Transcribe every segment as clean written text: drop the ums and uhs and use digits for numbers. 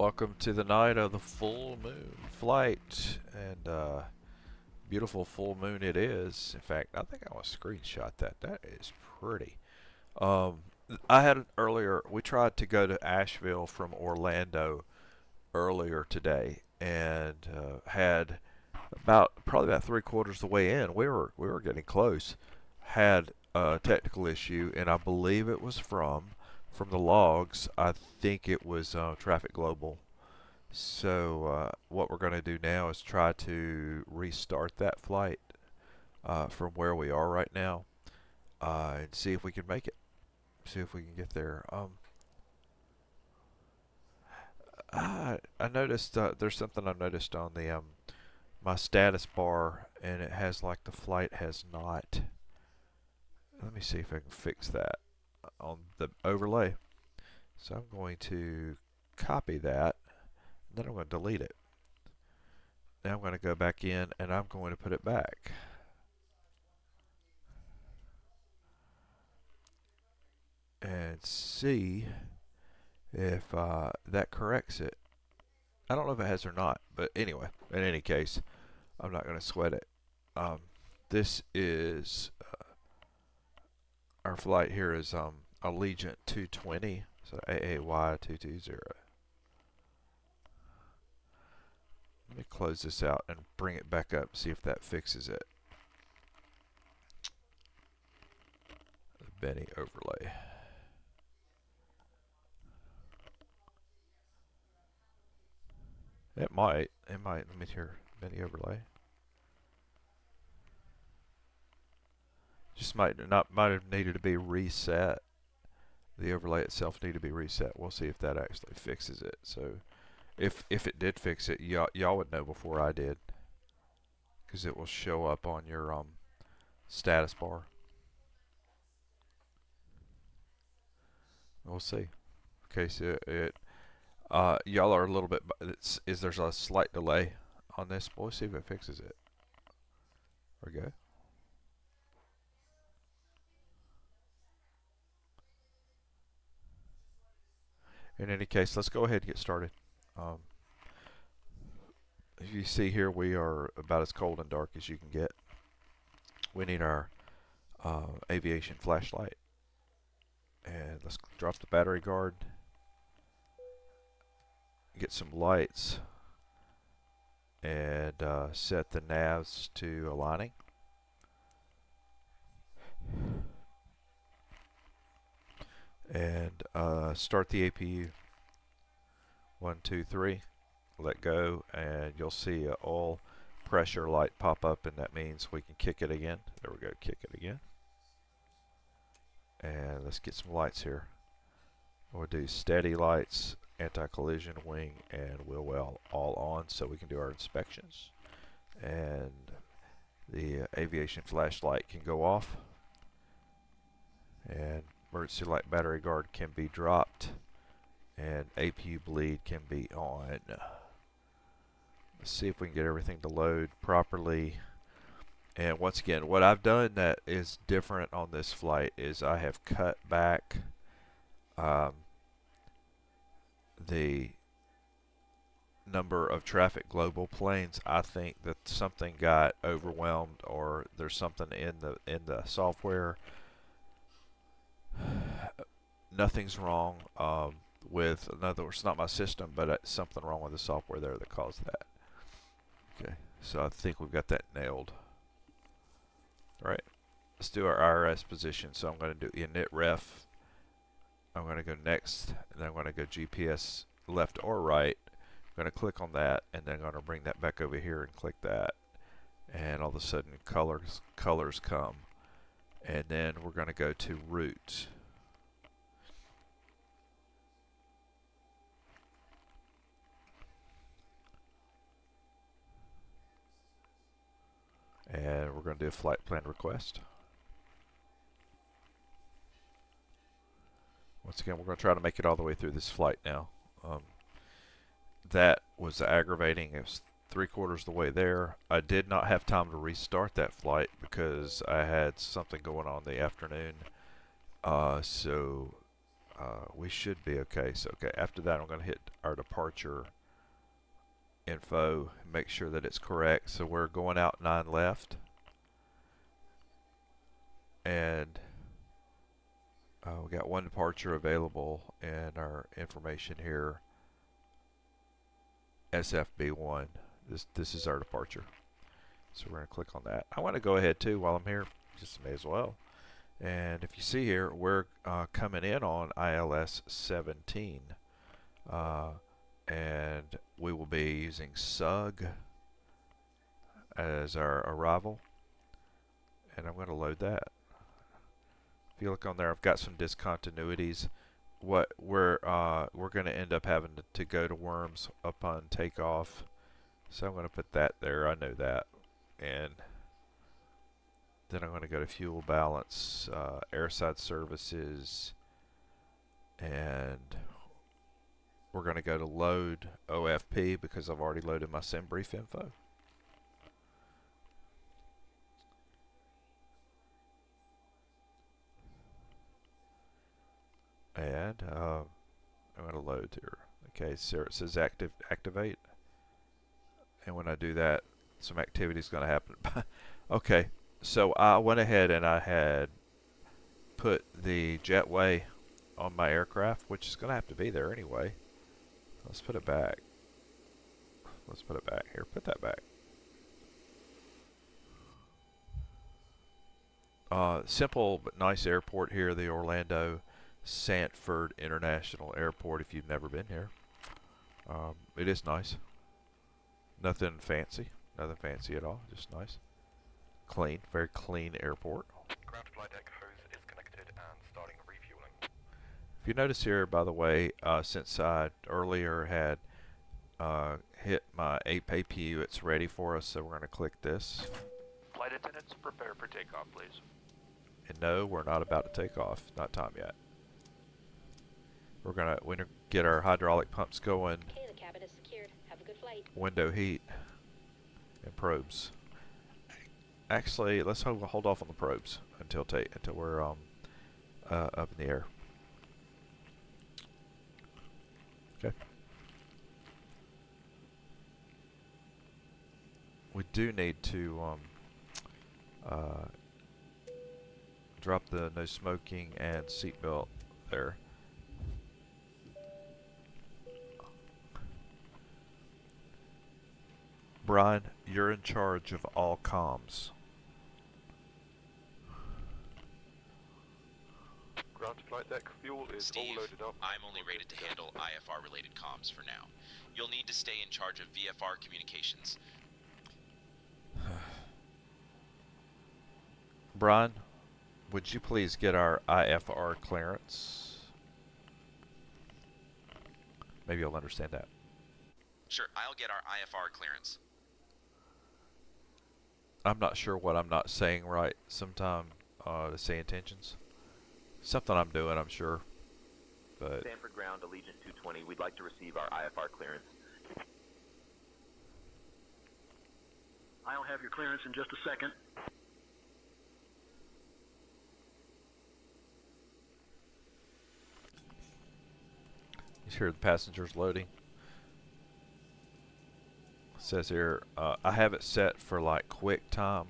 Welcome to the night of the full moon flight, and beautiful full moon it is. In fact, I think I want to screenshot that. That is pretty. Um, I had earlier. We tried to go to Asheville from Orlando earlier today, and had probably about 3/4 the way in. We were getting close. Had a technical issue, and I believe it was from the logs. I think it was Traffic Global. So what we're going to do now is try to restart that flight from where we are right now, and see if we can make it. See if we can get there. I noticed there's something I noticed on the my status bar, and it has like the flight has not. Let me see if I can fix that on the overlay. So I'm going to copy that, and then I'm going to delete it. Now I'm going to go back in, and I'm going to put it back. And see if that corrects it. I don't know if it has or not, but anyway, in any case, I'm not going to sweat it. This is our flight here is Allegiant 220, so AAY 220. Let me close this out and bring it back up, see if that fixes it. The Benny overlay. It might. Let me hear Benny overlay. Just might have needed to be reset. The overlay itself needed to be reset. We'll see if that actually fixes it. So if it did fix it, y'all would know before I did, because it will show up on your status bar. We'll see. Okay, so y'all are a little bit. There's a slight delay on this? We'll see if it fixes it. There we go. In any case, let's go ahead and get started. As you see here, we are about as cold and dark as you can get. We need our aviation flashlight. And let's drop the battery guard. Get some lights. And set the navs to aligning. And start the APU. 1, 2, 3. Let go, and you'll see a oil pressure light pop up, and that means we can kick it again. There we go, kick it again. And let's get some lights here. We'll do steady lights, anti-collision, wing, and wheel well all on, so we can do our inspections. And the aviation flashlight can go off, and emergency light battery guard can be dropped, and APU bleed can be on. Let's see if we can get everything to load properly. And once again, what I've done that is different on this flight is I have cut back the number of Traffic Global planes. I think that something got overwhelmed, or there's something in the software. Nothing's wrong with, in other words, not my system, but something wrong with the software there that caused that. Okay, so I think we've got that nailed. All right, let's do our IRS position. So I'm going to do init ref. I'm going to go next, and then I'm going to go GPS left or right. I'm going to click on that, and then I'm going to bring that back over here and click that. And all of a sudden colors come. And then we're going to go to route. And we're going to do a flight plan request. Once again, we're going to try to make it all the way through this flight now. That was aggravating. It was 3/4 the way there. I did not have time to restart that flight because I had something going on in the afternoon. So we should be okay. So okay, after that I'm going to hit our departure info, make sure that it's correct. So we're going out 9 left, and we got 1 departure available in our information here. SFB1. This is our departure. So we're going to click on that. I want to go ahead too while I'm here, just may as well. And if you see here, we're coming in on ILS 17. And we will be using SUG as our arrival. And I'm going to load that. If you look on there, I've got some discontinuities. What we're going to end up having to go to Worms upon takeoff. So I'm going to put that there. I know that. And then I'm going to go to fuel balance, airside services, and we're going to go to load OFP because I've already loaded my sim brief info. And I'm going to load here. Okay, so it says activate. And when I do that, some activity is going to happen. Okay, so I went ahead and I had put the jetway on my aircraft, which is going to have to be there anyway. Let's put it back. Let's put it back here. Put that back. Simple but nice airport here, the Orlando Sanford International Airport. If you've never been here, it is nice. Nothing fancy at all. Just nice, clean, very clean airport. Ground flight deck hose is connected and starting refueling. If you notice here, by the way, since I earlier had hit my APU, it's ready for us. So we're going to click this. Flight attendants, prepare for takeoff, please. And no, we're not about to take off. Not time yet. We're gonna get our hydraulic pumps going. Okay, the cabin is secured. Have a good flight. Window heat and probes. Actually, let's hold off on the probes until we're up in the air. Okay. We do need to drop the no smoking and seatbelt there. Brian, you're in charge of all comms. Ground flight deck fuel is Steve, all loaded up. I'm only rated to handle IFR related comms for now. You'll need to stay in charge of VFR communications. Brian, would you please get our IFR clearance? Maybe you'll understand that. Sure, I'll get our IFR clearance. I'm not sure what I'm not saying right sometime to say intentions. Something I'm doing, I'm sure. But Sanford Ground, Allegiant 220, we'd like to receive our IFR clearance. I'll have your clearance in just a second. you hear the passengers loading. It says here, I have it set for like quick time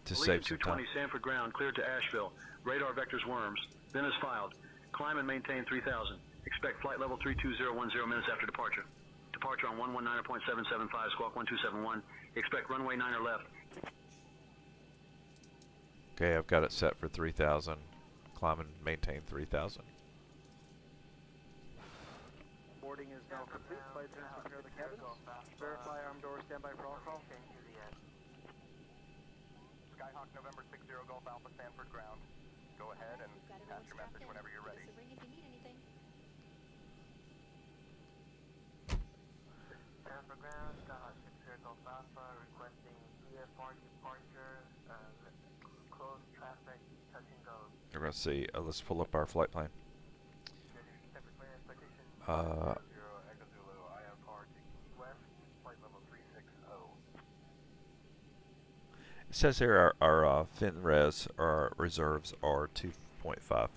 to save some time. 220 Sanford Ground, cleared to Asheville. Radar vectors Worms. Then is filed. Climb and maintain 3000. Expect flight level 32010 minutes after departure. Departure on 119.775, squawk 1271. Expect runway 9 left. Okay, I've got it set for 3000. Climb and maintain 3000. Boarding is now complete. Flight attendants prepare the cabin. Verify arm door, standby for all call. Skyhawk November 60 Golf Alpha Sanford Ground. Go ahead and pass your message whenever you're ready. Just a ring if you need anything. Sanford Ground, Skyhawk 60 Golf Alpha, requesting VFR departure, close traffic, touch and go. We're going to see, let's pull up our flight plan. It says here our fin res, our reserves are 2.5.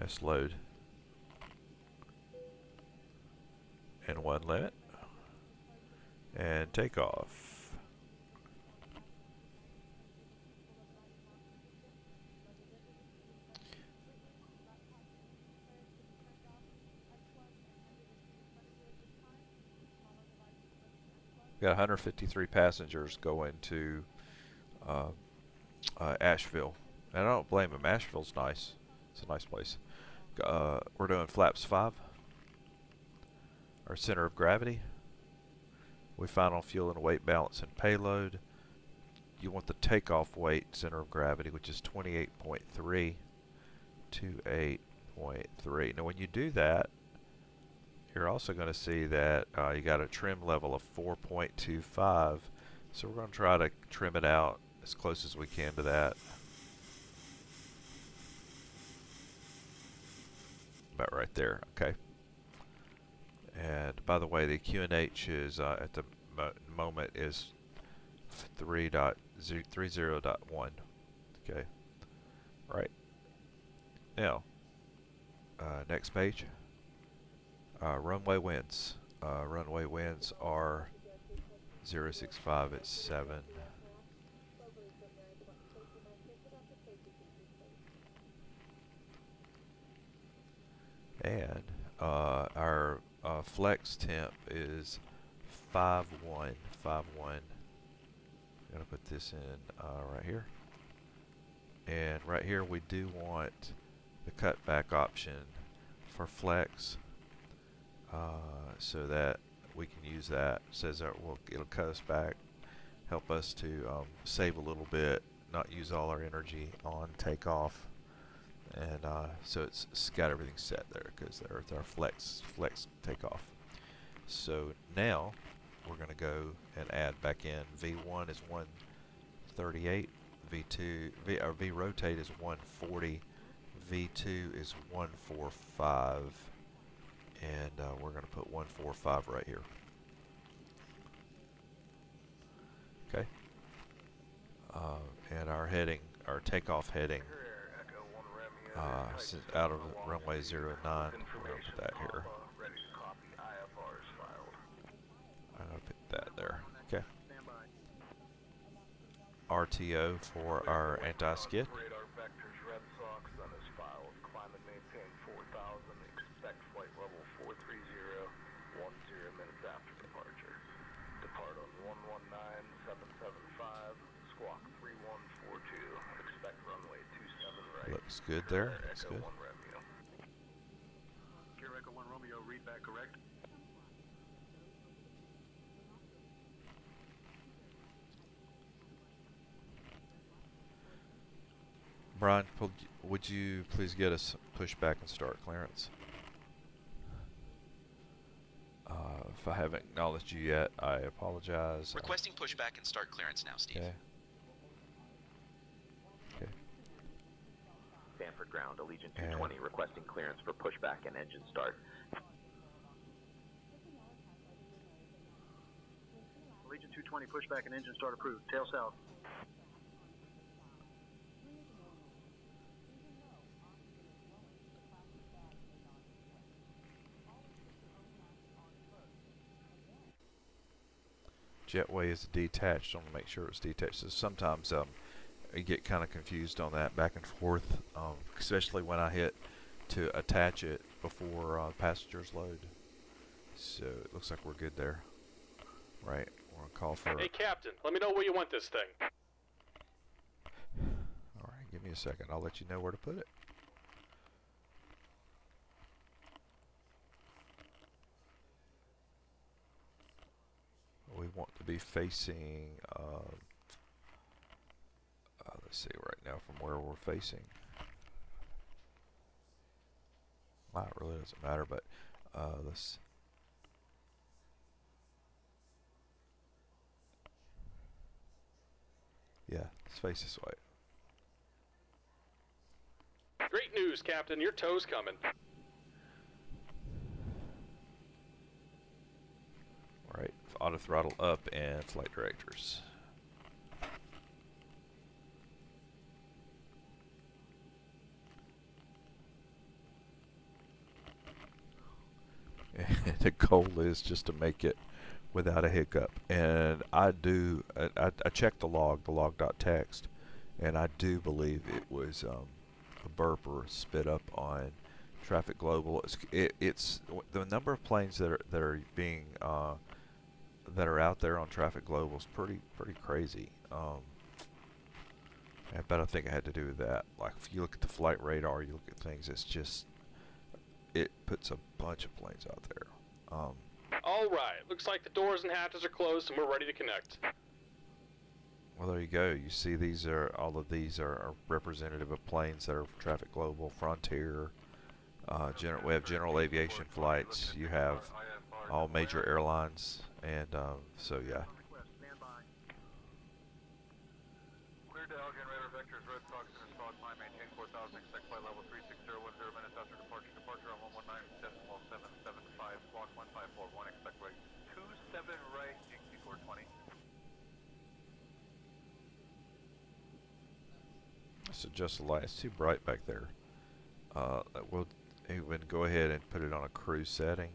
Let's load. And one limit. And take off. We got 153 passengers going to Asheville. And I don't blame them. Asheville's nice. It's a nice place. We're doing flaps 5. Our center of gravity. We final fuel and weight balance and payload. You want the takeoff weight center of gravity, which is 28.3 to 8.3. Now when you do that, you're also going to see that you got a trim level of 4.25. So we're going to try to trim it out as close as we can to that. About right there, okay. And by the way, the QNH is at the moment is 3.30.1. Okay. Right. Now, next page. Runway winds. Runway winds are 065 at 7. And our flex temp is 5.1. 5.1. I'm gonna put this in right here. And right here we do want the cutback option for flex, so that we can use that. It says that it'll cut us back, help us to save a little bit, not use all our energy on takeoff. And so it's got everything set there because there's our flex takeoff. So now we're going to go and add back in V1 is 138, V rotate is 140, V2 is 145, and we're going to put 145 right here. Okay. And our heading, our takeoff heading. Out of runway 09, we're going to put that here. I'm going to put that there. Okay. RTO for our anti-skid. Radar vectors red sox on this file. Climb and maintain 4,000. Expect flight level 430. 10 minutes after departure. Depart on 119775. Squawk 3142. Expect runway 27 right. Looks good there. Looks good. Sierra Echo 1 Romeo, read back correct. Brian, would you please get us pushback and start clearance? If I haven't acknowledged you yet, I apologize. Requesting pushback and start clearance now, Steve. Okay. Okay. Stanford ground, Allegiant 220, requesting clearance for pushback and engine start. Allegiant 220, pushback and engine start approved. Tail south. Jetway is detached. I want to make sure it's detached. So sometimes you get kind of confused on that back and forth, especially when I hit to attach it before passengers load. So it looks like we're good there. Right. We're gonna call for. Hey, Captain, let me know where you want this thing. All right. Give me a second. I'll let you know where to put it. We want to be facing, let's see right now from where we're facing. Well, it really doesn't matter, but let's. Yeah, let's face this way. Great news, Captain. Your tow's coming. Right, auto throttle up and flight directors. the goal is just to make it without a hiccup. And I checked the log.txt, and I do believe it was a burp or a spit up on Traffic Global. It's the number of planes that are being that are out there on Traffic Global is pretty crazy. But I think it had to do with that. Like if you look at the flight radar, you look at things, it's just, it puts a bunch of planes out there. All right, looks like the doors and hatches are closed and we're ready to connect. Well, there you go. You see, all of these are representative of planes that are Traffic Global, Frontier. We have general aviation flights. You have all major airlines, and so yeah. Clear to Elgin, radar vectors, Red Sox in a spot, climb, maintain 4,000, expect flight level 36010 minutes after departure. Departure on 119.775, squawk 1541, expect right 27 right, GT 420. Let's adjust the light. It's too bright back there. We'll even go ahead and put it on a cruise setting.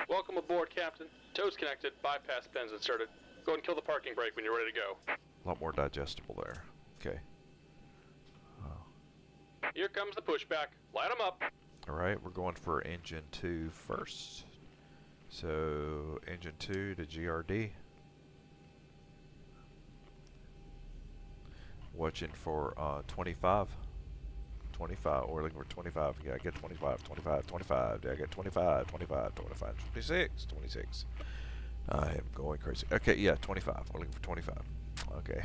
Welcome aboard, Captain. Toes connected, bypass pins inserted. Go ahead and kill the parking brake when you're ready to go. A lot more digestible there. Okay. Here comes the pushback. Light them up. Alright, we're going for engine 2 first. So, engine 2 to GRD. Watching for 25. 25, we're looking for 25. Yeah, I get 25, 25, 25. Yeah, I get 25, 25, 25, 26, 26. I am going crazy. Okay, yeah, 25. We're looking for 25. Okay.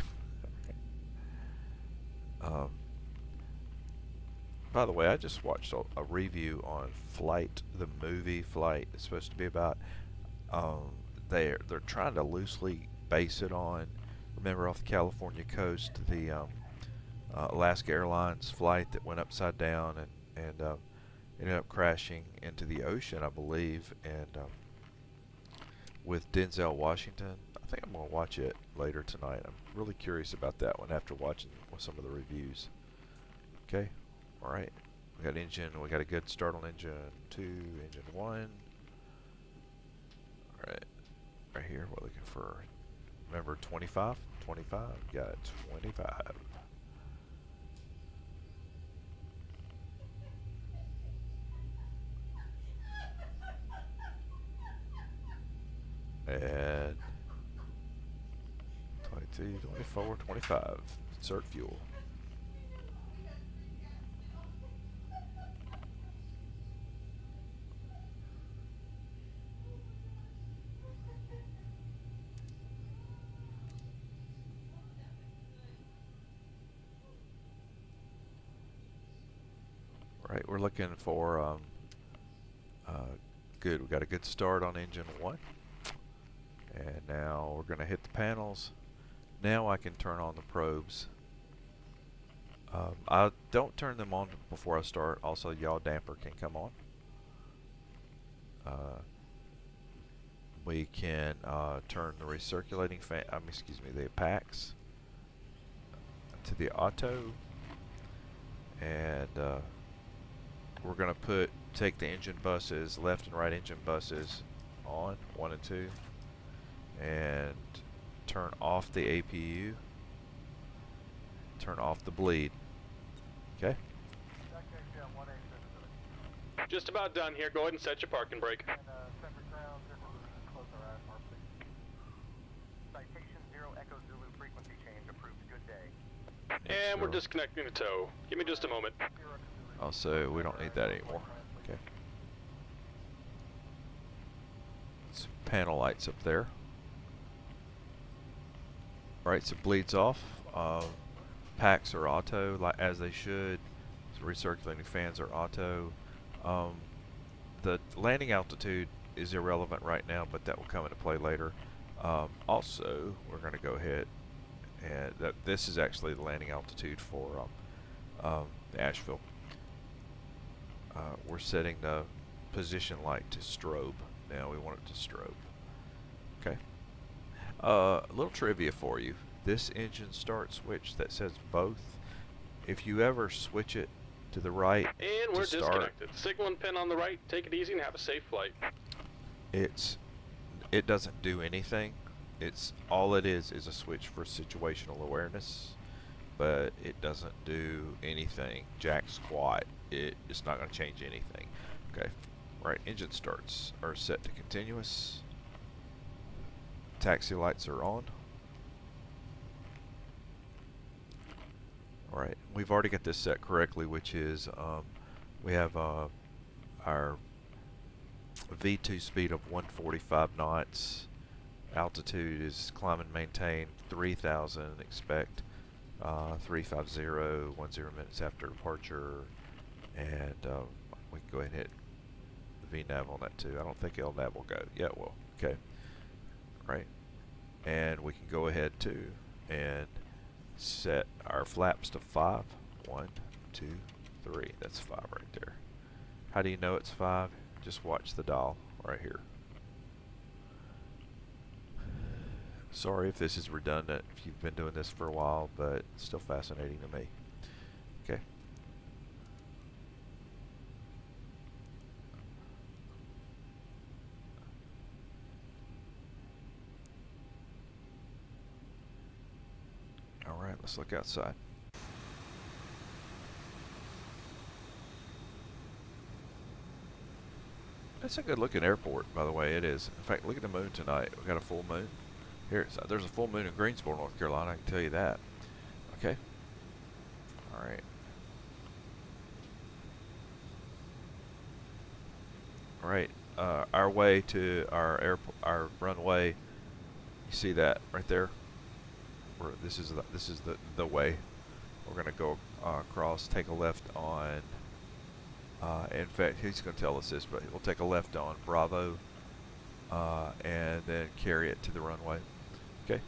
By the way, I just watched a review on Flight, the movie Flight. It's supposed to be about. They're trying to loosely base it on. Remember, off the California coast, the Alaska Airlines flight that went upside down and ended up crashing into the ocean, I believe, and with Denzel Washington. I think I'm going to watch it later tonight. I'm really curious about that one after watching some of the reviews. Okay, all right. We got a good start on engine 2, engine 1. All right, right here, we're looking for, remember, 25? 25, got 25. And 22, 24, 25. Insert fuel. Right, we're looking for good. We got a good start on engine 1. And now we're going to hit the panels. Now I can turn on the probes. I don't turn them on before I start. Also, yaw damper can come on. We can turn the recirculating fan, the packs to the auto, and we're going to take the engine buses, left and right engine buses on, 1 and 2. And turn off the APU, turn off the bleed. Okay? Just about done here. Go ahead and set your parking brake. And we're disconnecting the tow. Give me just a moment. Also, we don't need that anymore. Okay. Some panel lights up there. Right, so bleeds off. Packs are auto, as they should. So recirculating fans are auto. The landing altitude is irrelevant right now, but that will come into play later. Also, we're going to go ahead and this is actually the landing altitude for Asheville. We're setting the position light to strobe. Now we want it to strobe. Okay. A little trivia for you. This engine start switch that says both, if you ever switch it to the right And we're to start. disconnected. Signal and pin on the right. Take it easy and have a safe flight. It doesn't do anything. It's all it is a switch for situational awareness, but it doesn't do anything. Jack squat. It's not going to change anything. Okay. Right. Engine starts are set to continuous. Taxi lights are on. Alright, we've already got this set correctly, which is we have our V2 speed of 145 knots. Altitude is climb and maintain 3,000. Expect 350, 10 minutes after departure. And we can go ahead and hit the VNAV on that too. I don't think LNAV will go. Yeah, it will. Okay. Right. And we can go ahead too and set our flaps to 5. 1, 2, 3. That's 5 right there. How do you know it's 5? Just watch the dial right here. Sorry if this is redundant if you've been doing this for a while, but it's still fascinating to me. Okay. Alright, let's look outside. That's a good looking airport, by the way. It is. In fact, look at the moon tonight. We got a full moon. Here, there's a full moon in Greensboro, North Carolina. I can tell you that. Okay. Alright. Alright. Our way to our runway. You see that right there? This is the way. We're gonna go across, take a left on. In fact, he's gonna tell us this, but we'll take a left on Bravo, and then carry it to the runway. Okay.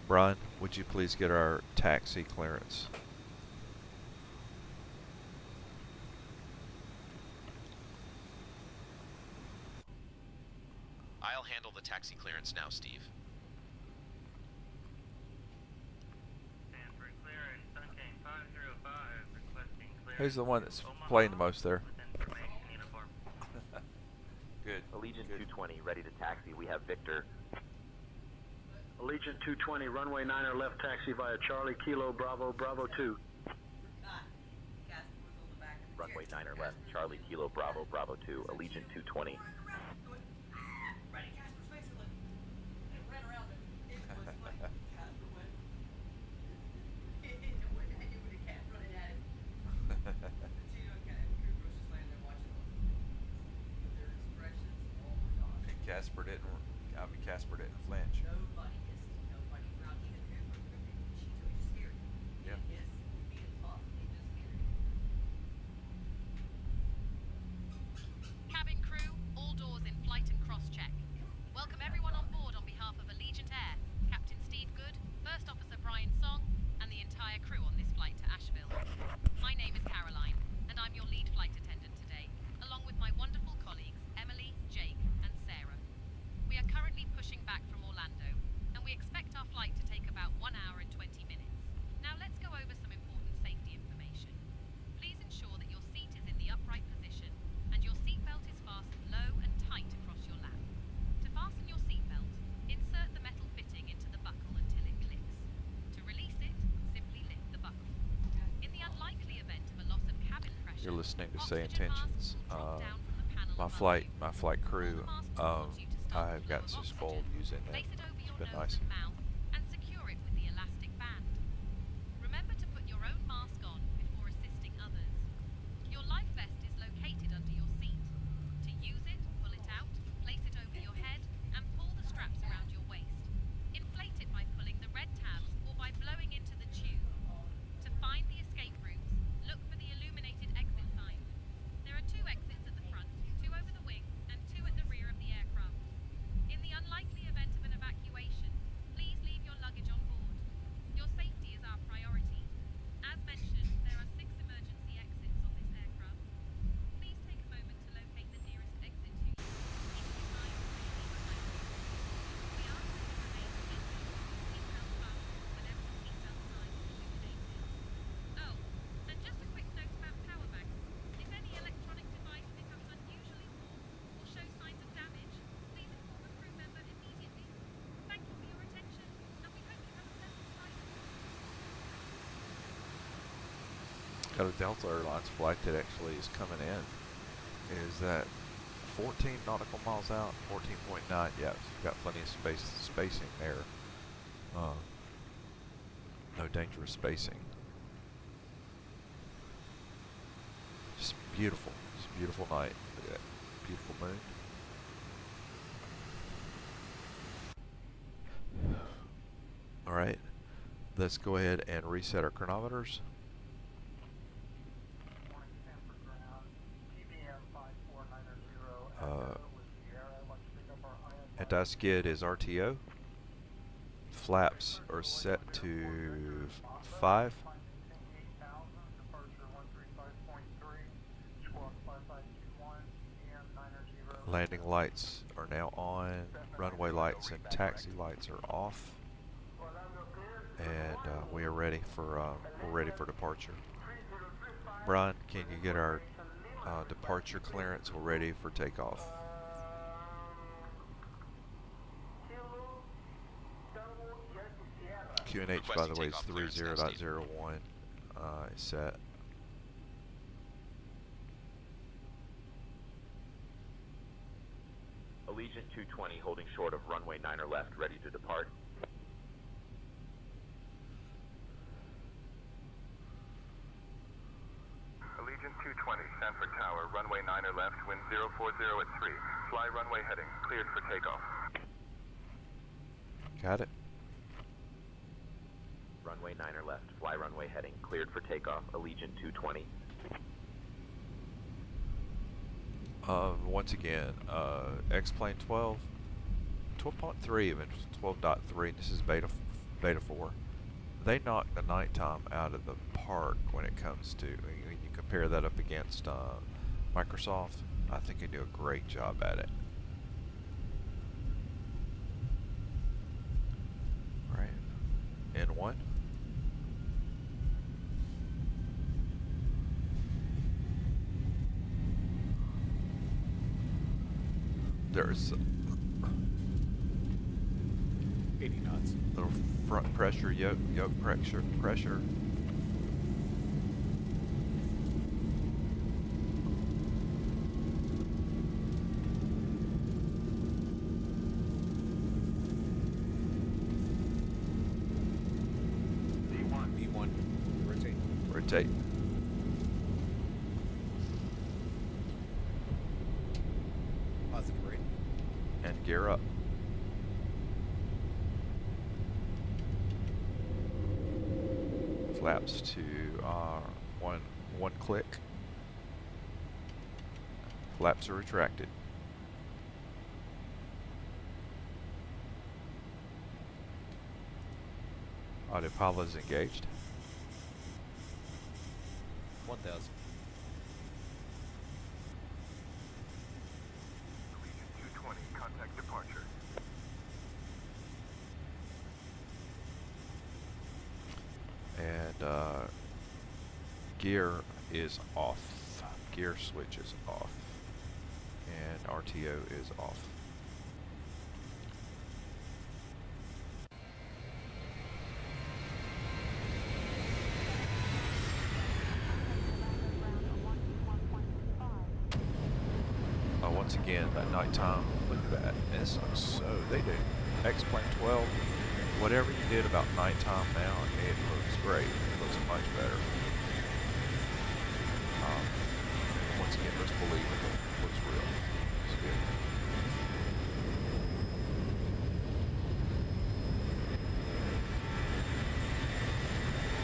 Brian, would you please get our taxi clearance? I'll handle the taxi clearance now, Steve. Stanford clearance, Sunking 505, requesting clearance. Who's the one that's playing the most there? Information uniform. Good. Allegiant 220, ready to taxi. We have Victor. Allegiant 220, runway 9er left taxi via Charlie Kilo Bravo Bravo 2. Runway 9er left, Charlie Kilo Bravo Bravo 2. Allegiant 220. Casper didn't flinch. Nobody around even Cooper. She just scared. Yeah. Yes, being tough, he just scared. Cabin crew, all doors in flight and cross-check. Welcome everyone on board on behalf of Allegiant Air, Captain Steve Good, First Officer Brian Song, and the entire crew on this flight to Asheville. My name is Caroline, and I'm your lead flight attendant today, along with my wonderful colleagues Emily, Jake, and Sarah. We are currently pushing back from Orlando, and we expect our flight to take about 1 hour and 20 minutes. Now let's go over some important safety information. Please ensure that your seat is in the upright position, and your seatbelt is fastened low and tight across your lap. To fasten your seatbelt, insert the metal fitting into the buckle until it clicks. To release it, simply lift the buckle. In the unlikely event of a loss of cabin pressure, You're listening to Say oxygen Intentions. masks will drop down from the panel My above you. flight crew. Pull the mask towards you to start I've the gotten flow so of spoiled oxygen. using that. Place it over It's your been nose nice. and mouth and secure it with the elastic band. Remember to put your own mask on before assisting others. Your life vest is located under your seat. To use it, pull it out, place it over your head, and pull the straps around your waist. Inflate it by pulling the red tabs or by blowing into the tube. To find the escape routes, look for the illuminated exit signs. There are 2 exits at the front, 2 over the wing, and 2 at the rear of the aircraft. In the unlikely event of an evacuation, please got a Delta Airlines flight that actually is coming in. Is that 14 nautical miles out? 14.9. Yeah, so we've got plenty of spacing there. No dangerous spacing. Just beautiful. It's a beautiful night. Look at that beautiful moon. All right, let's go ahead and reset our chronometers. Anti-skid is RTO. Flaps are set to 5. Landing lights are now on. Runway lights and taxi lights are off. And we are ready for departure. Brian, can you get our departure clearance? We're ready for takeoff. QNH, by the way, is 30.01 is set. Allegiant 220 holding short of runway 9er left, ready to depart. Allegiant 220, Sanford Tower, runway 9er left, wind 040 at 3. Fly runway heading, cleared for takeoff. Got it. Runway 9er left, fly runway heading, cleared for takeoff. Allegiant 220. Once again, Xplane 12.3 even 12.3. This is beta 4. They knock the nighttime out of the park when it comes to, when you compare that up against Microsoft. I think they do a great job at it. All right, N1. There's 80 knots. Little front pressure, yoke pressure. B1. Rotate. Rotate. Positive rate. And gear up. Flaps to one click. Flaps are retracted. Autopilot is engaged. 1000. Allegiant 220, contact departure. And gear is off. Gear switch is off. And RTO is off. Once again, that nighttime, look at that. This looks so, they do. Xplane 12, whatever you did about nighttime now, it looks great. It looks much better. Once again, let's believe it looks real. It's good.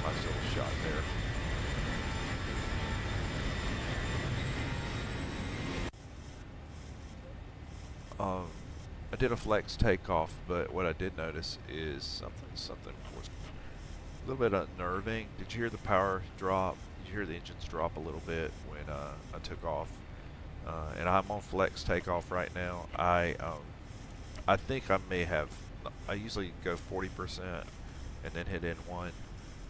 Nice little shot there. I did a flex takeoff, but what I did notice is something was a little bit unnerving. Did you hear the power drop? Did you hear the engines drop a little bit when I took off? And I'm on flex takeoff right now. I think I may have. I usually go 40% and then hit N1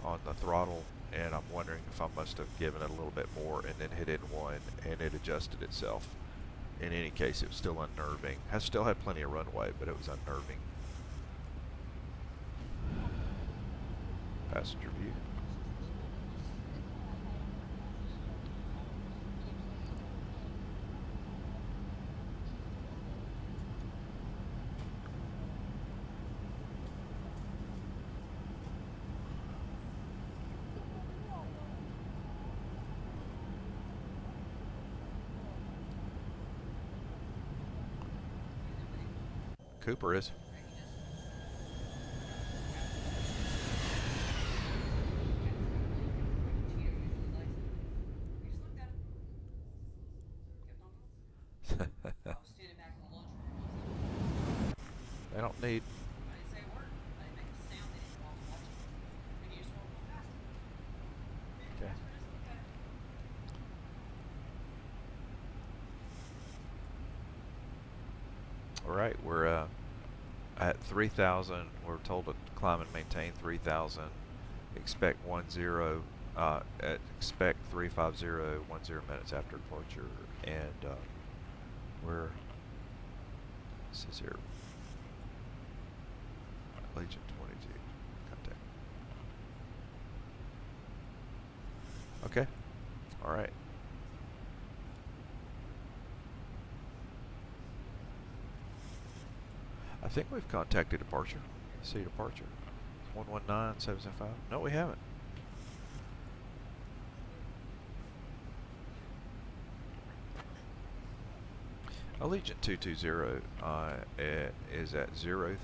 on the throttle, and I'm wondering if I must have given it a little bit more and then hit N1 and it adjusted itself. In any case, it was still unnerving. I still had plenty of runway, but it was unnerving. Passenger view. Cooper is. They don't need. Okay. All right, we're at 3,000. We're told to climb and maintain 3,000. Expect 10. Expect 350 minutes after departure, and we're. This is here. Legion 22. Contact. Okay. All right. I think we've contacted departure. See departure. 119-775. No, we haven't. Allegiant 220 is at 030.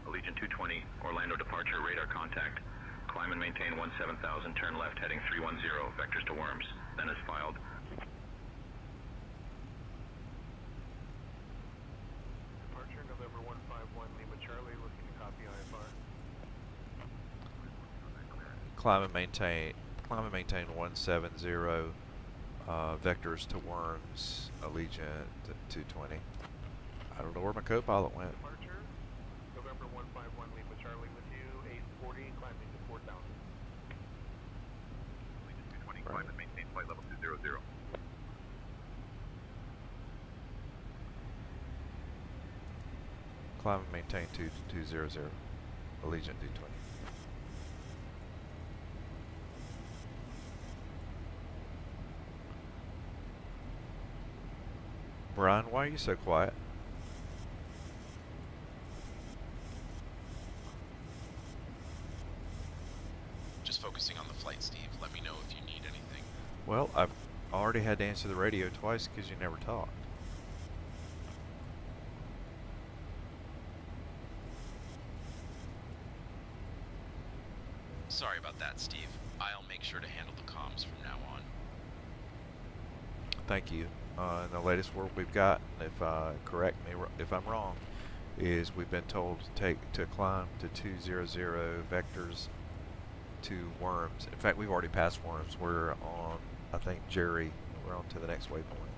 Allegiant 220, Orlando departure, radar contact. Climb and maintain 17,000, turn left, heading 310, vectors to Worms. Then is filed. Departure November 151 Lima Charlie, looking to copy IFR. Climb and maintain 170, vectors to Worms, Allegiant 220. I don't know where my co-pilot went. Departure November 151 Lima Charlie with you, 840, climbing to 4,000. Allegiant 220, Right. climb and maintain flight level 200. Climb and maintain 2200, Allegiant 220. Brian, why are you so quiet? Just focusing on the flight, Steve. Let me know if you need anything. Well, I've already had to answer the radio twice because you never talked. Sorry about that, Steve. I'll make sure to handle the comms from now on. Thank you. And the latest word we've got, if correct me if I'm wrong, is we've been told to climb to 200 vectors to Worms. In fact, we've already passed Worms. We're on, I think, Jerry. We're on to the next waypoint.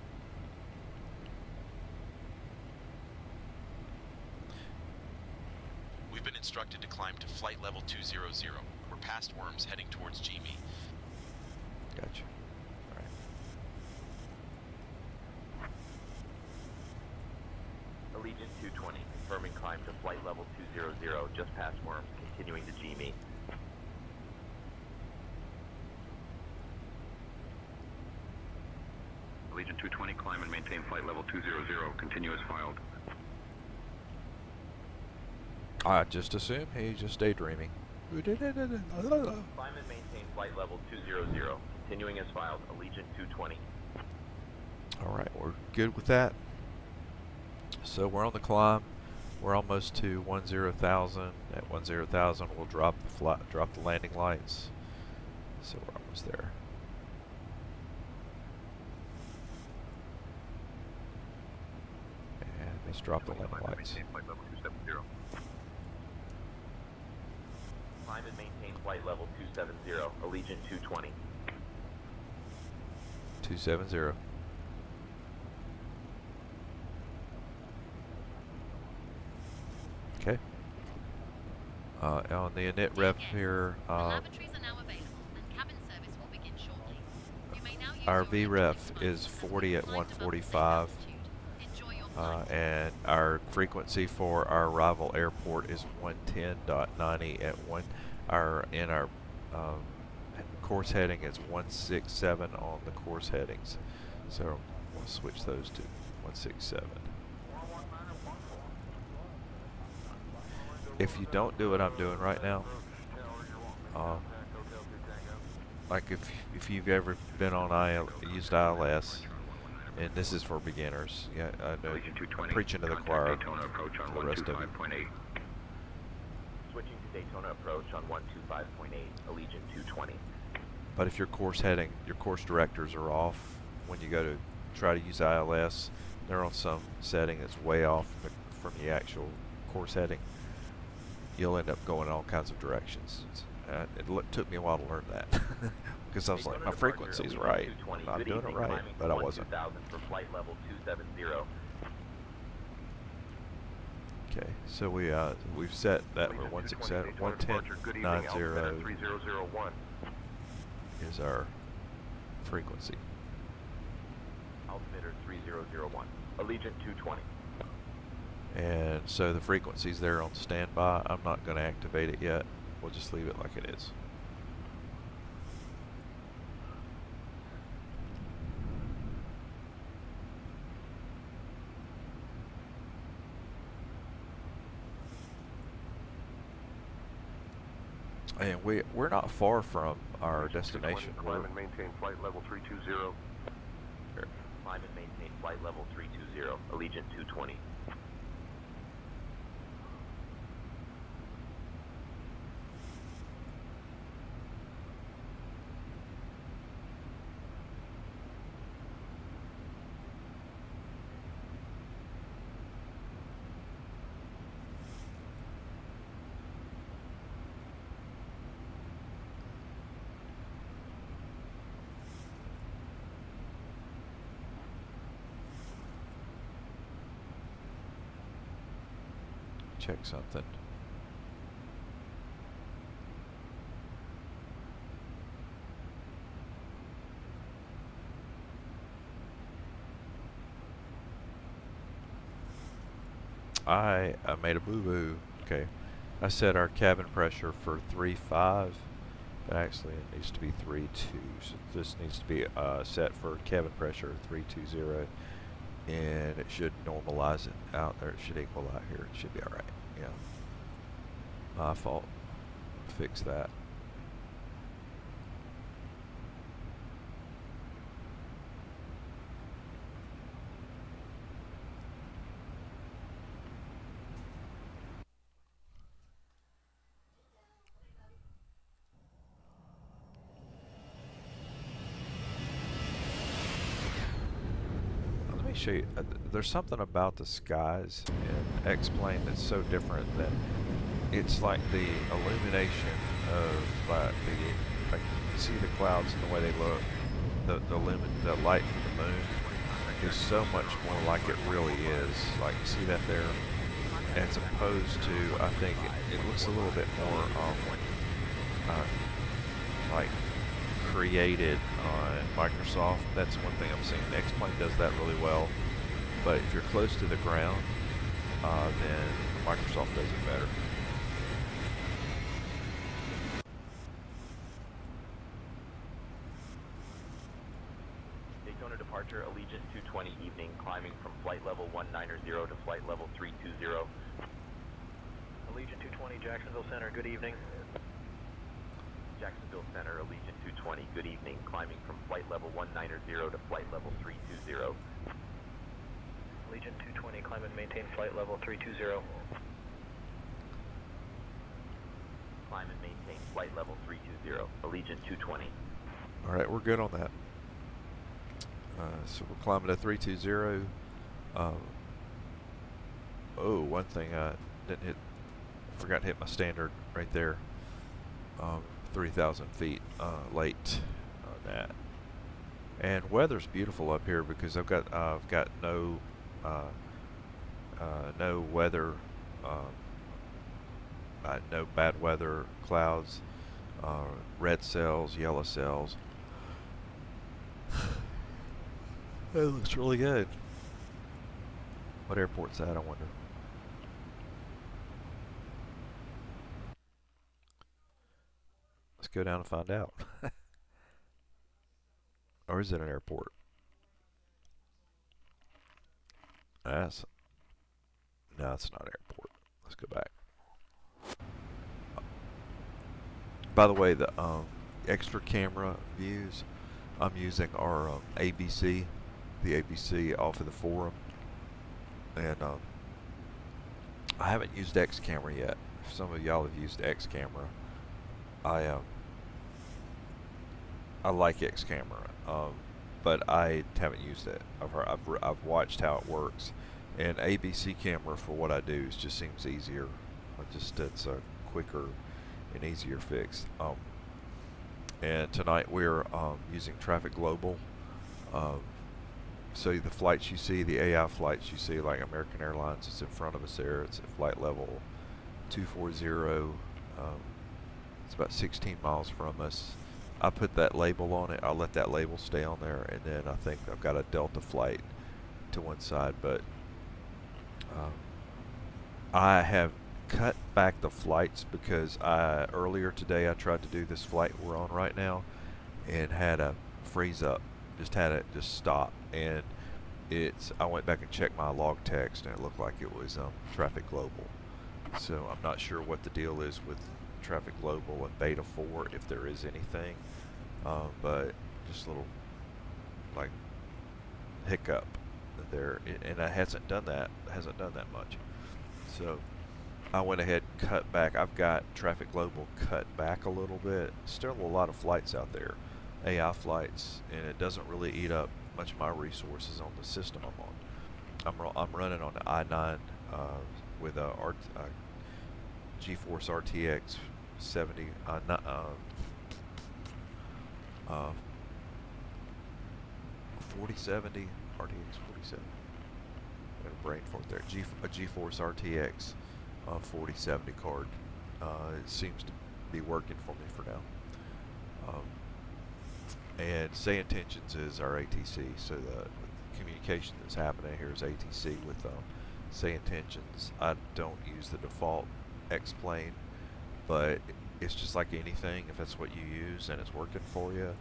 We've been instructed to climb to flight level 200. We're past Worms, heading towards Jimmy. Gotcha. All right. Allegiant 220, confirming climb to flight level 200, just past Worms, continuing to Jimmy. Allegiant 220, climb and maintain flight level 200, continuous filed. I just assumed he just daydreaming. Climb and maintain flight level 200, continuing as filed, Allegiant 220. All right, we're good with that. So we're on the climb. We're almost to 10,000. At 10,000, we'll drop the landing lights. So we're almost there. And let's drop the landing lights. Flight level 270. Climb and maintain flight level 270, Allegiant 220. 270. Okay. On the init ref here, Lavatories are now available, and cabin service will begin shortly. You may now use our your VREF electronic is devices 40 at to flight above the 145. altitude. Enjoy your flight. And our frequency for our arrival airport is 110.90 at one. In our course heading is 167 on the course headings. So we'll switch those to 167. If you don't do what I'm doing right now, like if you've ever been on used ILS, and this is for beginners. Yeah, I know. I'm preaching to the choir. Daytona approach on The rest of you. 125.8. Switching to Daytona approach on 125.8, Allegiant 220. But if your course directors are off when you go to try to use ILS, they're on some setting that's way off from the actual course heading, you'll end up going all kinds of directions. Took me a while to learn that because I was like, my frequency's right. I'm doing it right, but I wasn't. For flight level 270. Okay, so we've set that for 167, 110.90 3001. is our frequency. Altimeter 3001. Allegiant 220. And so the frequency's there on standby. I'm not going to activate it yet. We'll just leave it like it is. And we're not far from our destination. Climb and maintain flight level 320. Climb and maintain flight level 320. Allegiant 220. Check something. I made a boo-boo. Okay. I set our cabin pressure for 3.5, but actually it needs to be 3.2. So this needs to be set for cabin pressure 320, and it should normalize it out there. It should equal out here. It should be all right. Yeah. My fault. Fix that. Let me show you. There's something about the skies in Xplane that's so different than it's like the illumination of like you see the clouds and the way they look. The light from the moon is so much more like it really is. Like you see that there, as opposed to I think it looks a little bit more like created on Microsoft. That's one thing I'm seeing. Xplane does that really well, but if you're close to the ground, then Microsoft does it better. Daytona departure, Allegiant 220 evening, climbing from flight level 190 to flight level 320. Allegiant 220, Jacksonville Center, good evening. Jacksonville Center, Allegiant 220, good evening, climbing from flight level 190 to flight level 320. Allegiant 220, climb and maintain flight level 320. Climb and maintain flight level 320, Allegiant 220. All right, we're good on that. So we're climbing to 320. Oh, one thing I didn't hit, forgot to hit my standard right there. 3,000 feet late on that. And weather's beautiful up here because I've got no weather, no bad weather clouds, red cells, yellow cells. It looks really good. What airport's that, I wonder? Let's go down and find out. Or is it an airport? No, it's not an airport. Let's go back. By the way, extra camera views, I'm using our ABC, the ABC off of the forum, and I haven't used X camera yet. If some of y'all have used X camera, I like X camera, but I haven't used it. I've watched how it works, and ABC camera for what I do just seems easier. It's a quicker and easier fix. And tonight we're using Traffic Global. So the flights you see, the AI flights you see, like American Airlines is in front of us there. It's at flight level 240. It's about 16 miles from us. I put that label on it. I'll let that label stay on there, and then I think I've got a Delta flight to one side, but I have cut back the flights because earlier today I tried to do this flight we're on right now and had a freeze up, had it stop, and I went back and checked my log text and it looked like it was Traffic Global. So I'm not sure what the deal is with Traffic Global and Beta 4, if there is anything, but just a little like hiccup there, and it hasn't done that much. So I went ahead and cut back. I've got Traffic Global cut back a little bit. Still a lot of flights out there, AI flights, and it doesn't really eat up much of my resources on the system I'm on. I'm running on the i9 with a GeForce RTX 70 4070 RTX 47. Got a brain fart there. A GeForce RTX 4070 card. It seems to be working for me for now. And Say Intentions is our ATC, so the communication that's happening here is ATC with Say Intentions. I don't use the default Xplane, but it's just like anything. If that's what you use and it's working for you,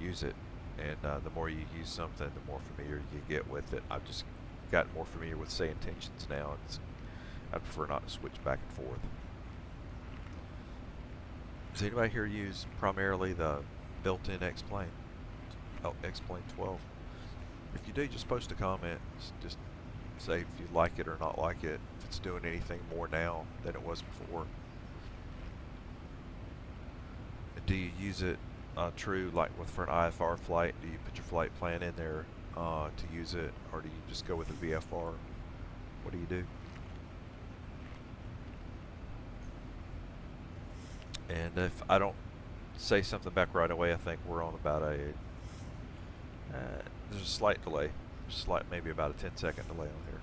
use it. And the more you use something, the more familiar you get with it. I've just gotten more familiar with Say Intentions now. I prefer not to switch back and forth. Does anybody here use primarily the built-in Xplane? Oh, Xplane 12. If you do, just post a comment. Just say if you like it or not like it. If it's doing anything more now than it was before. Do you use it true, like for an IFR flight? Do you put your flight plan in there to use it, or do you just go with the VFR? What do you do? And if I don't say something back right away, I think we're on about there's a slight delay, maybe about a 10-second delay on here.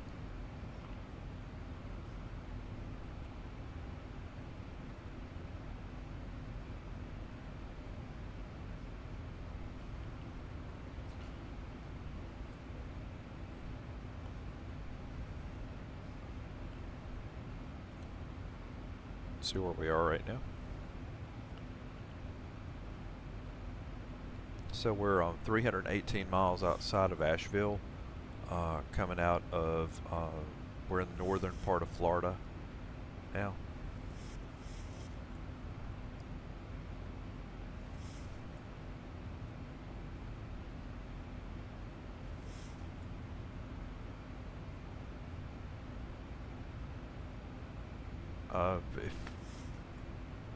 See where we are right now. So we're 318 miles outside of Asheville, coming out of, we're in the northern part of Florida now.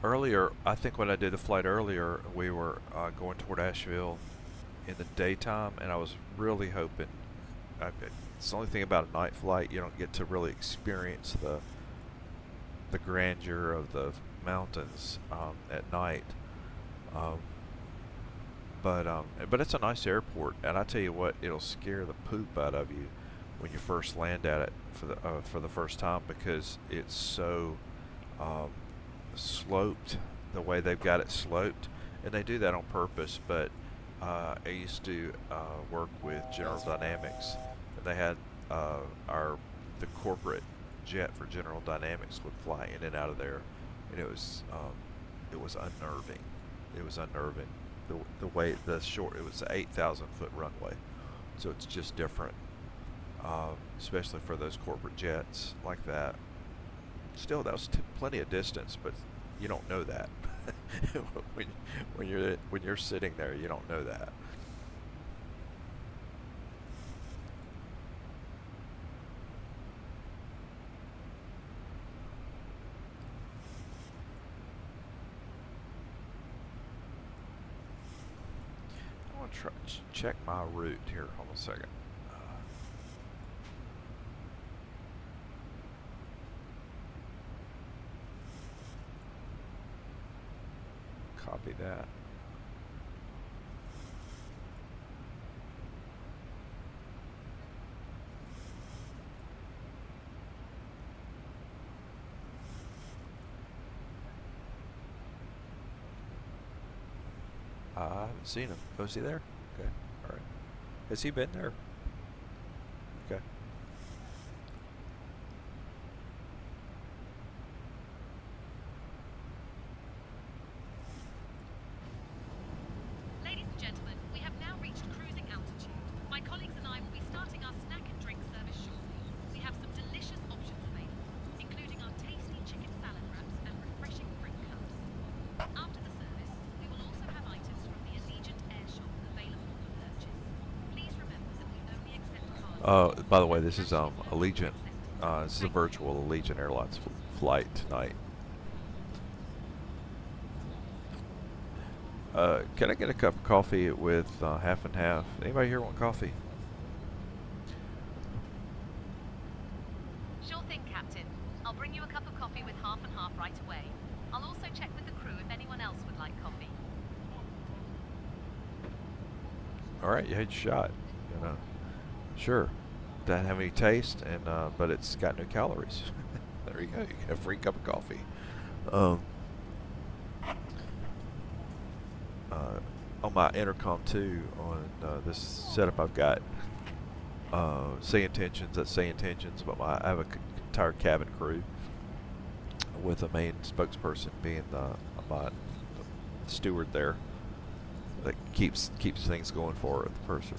Earlier, I think when I did the flight earlier, we were going toward Asheville in the daytime, and I was really hoping. It's the only thing about a night flight, you don't get to really experience the grandeur of the mountains at night. But it's a nice airport, and I tell you what, it'll scare the poop out of you when you first land at it for the first time, because it's so sloped, the way they've got it sloped, and they do that on purpose. But I used to work with General Dynamics, and they had the corporate jet for General Dynamics would fly in and out of there, and it was unnerving. It was unnerving the way it was an 8,000 foot runway, so it's just different, especially for those corporate jets like that. Still, that was plenty of distance, but you don't know that. when when you're sitting there, you don't know that. I want to try check my route here. Hold on a second. Copy that. I haven't seen him. Oh, is he there? Okay. All right. Has he been there? Okay. Ladies and gentlemen, we have now reached cruising altitude. My colleagues and I will be starting our snack and drink service shortly. We have some delicious options available, including our tasty chicken salad wraps and refreshing fruit cups. After the service, we will also have items from the Allegiant Air Shop available for purchase. Please remember that we only accept cards. By the way, this is Allegiant. This is a virtual Allegiant Airlines flight tonight. Can I get a cup of coffee with half and half? Anybody here want coffee? Sure thing, Captain. I'll bring you a cup of coffee with half and half right away. I'll also check with the crew if anyone else would like coffee. All right, you had your shot. You know, sure. Doesn't have any taste, and but it's got no calories. There you go. You get a free cup of coffee. On my intercom too, on this setup I've got, say intentions. That's say intentions, but I have a entire cabin crew with a main spokesperson being my steward there that keeps things going for the person.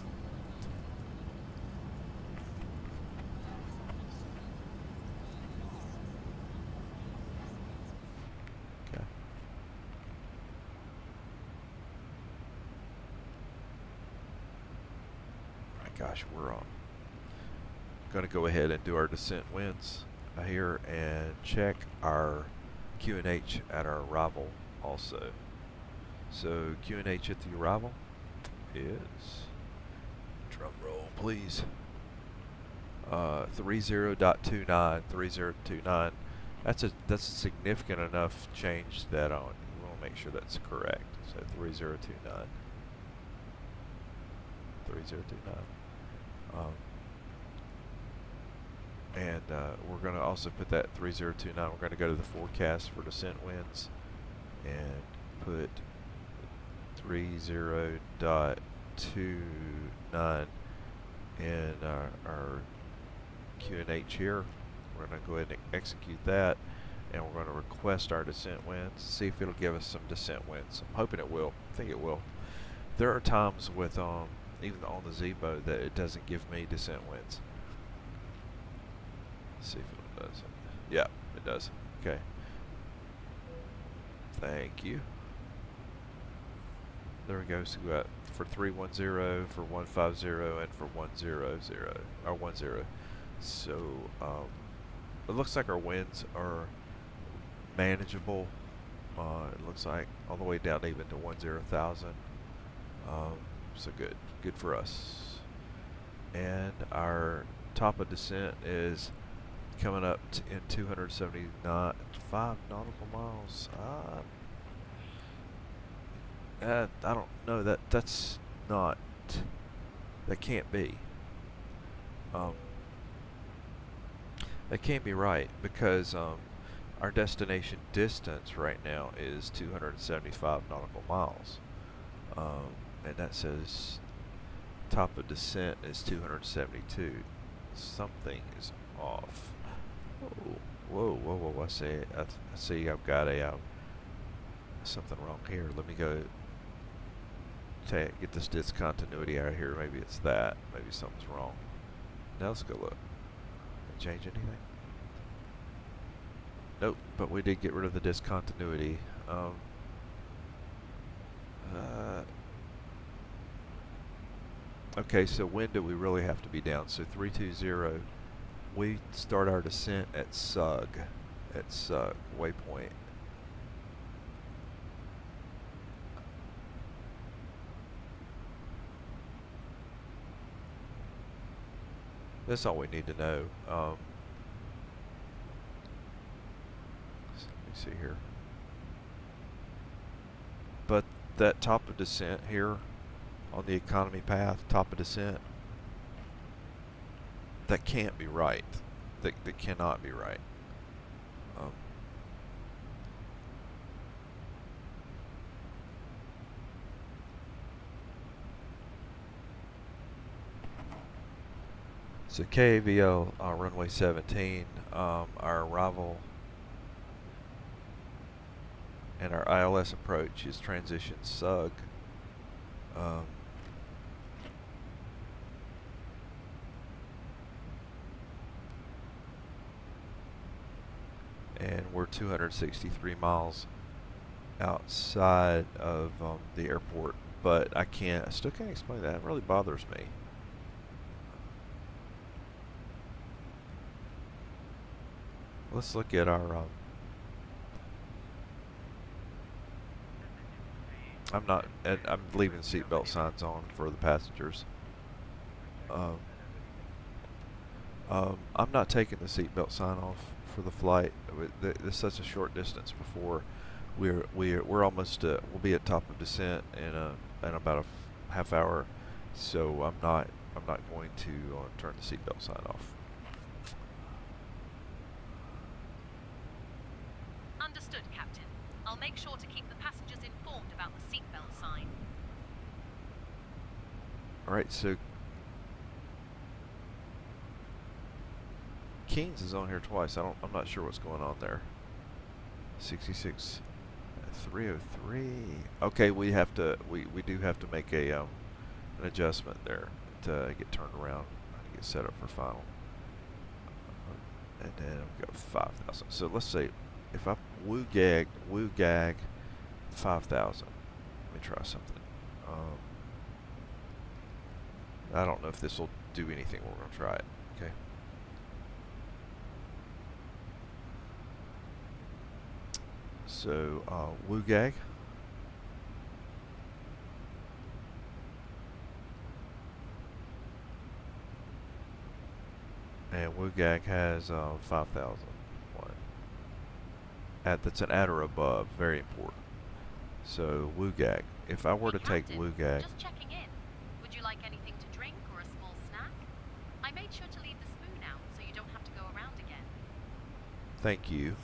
Okay. Gosh, we're going to go ahead and do our descent winds here and check our QNH at our arrival also. So QNH at the arrival is, drum roll please, 30.29. That's a significant enough change that we want to make sure that's correct. So 3029. 3029. And we're going to also put that 3029. We're going to go to the forecast for descent winds and put 30.29 in our QNH here. We're going to go ahead and execute that, and we're going to request our descent winds, see if it'll give us some descent winds. I'm hoping it will. I think it will. There are times with even on the Zibo that it doesn't give me descent winds. Let's see if it does. Yeah, it does. Okay. Thank you. There we go. So we got for 310, for 150, and for 100 or 10. So it looks like our winds are manageable. It looks like all the way down even to 10,000. So good for us. And our top of descent is coming up in 275 nautical miles. I don't know, that's not, that can't be. That can't be right, because our destination distance right now is 275 nautical miles. And that says top of descent is 272. Something is off. Whoa! I see I've got a something wrong here. Let me go get this discontinuity out of here. Maybe it's that. Maybe something's wrong. Now let's go look. Change anything? Nope. But we did get rid of the discontinuity. Okay, so when do we really have to be down? So 320, we start our descent at Sug, waypoint. That's all we need to know. Let me see here. But that top of descent here on the economy path, top of descent, that can't be right. That cannot be right. So KAVL runway 17, our arrival and our ILS approach is transition SUG. And we're 263 miles outside of the airport, but I still can't explain that. It really bothers me. Let's look at our I'm leaving seatbelt signs on for the passengers. I'm not taking the seatbelt sign off for the flight. It's such a short distance before we're almost we'll be at top of descent in about a half hour, so I'm not going to turn the seatbelt sign off. Understood, Captain. I'll make sure to keep the passengers informed about the seatbelt sign. Alright, so Keynes is on here twice. I'm not sure what's going on there. 66 303. Okay, we do have to make a an adjustment there to get turned around and get set up for final. And then we've got 5,000. So let's say if I woo gag 5,000. Let me try something. I don't know if this will do anything. We're going to try it. Okay. So woo gag. And woo gag has 5,000. That's an at or above, very important. So woo gag. If I were to take woo gag, just checking in. Would you like anything to drink or a small snack? I made sure to leave the spoon out so you don't have to go around again. Thank you.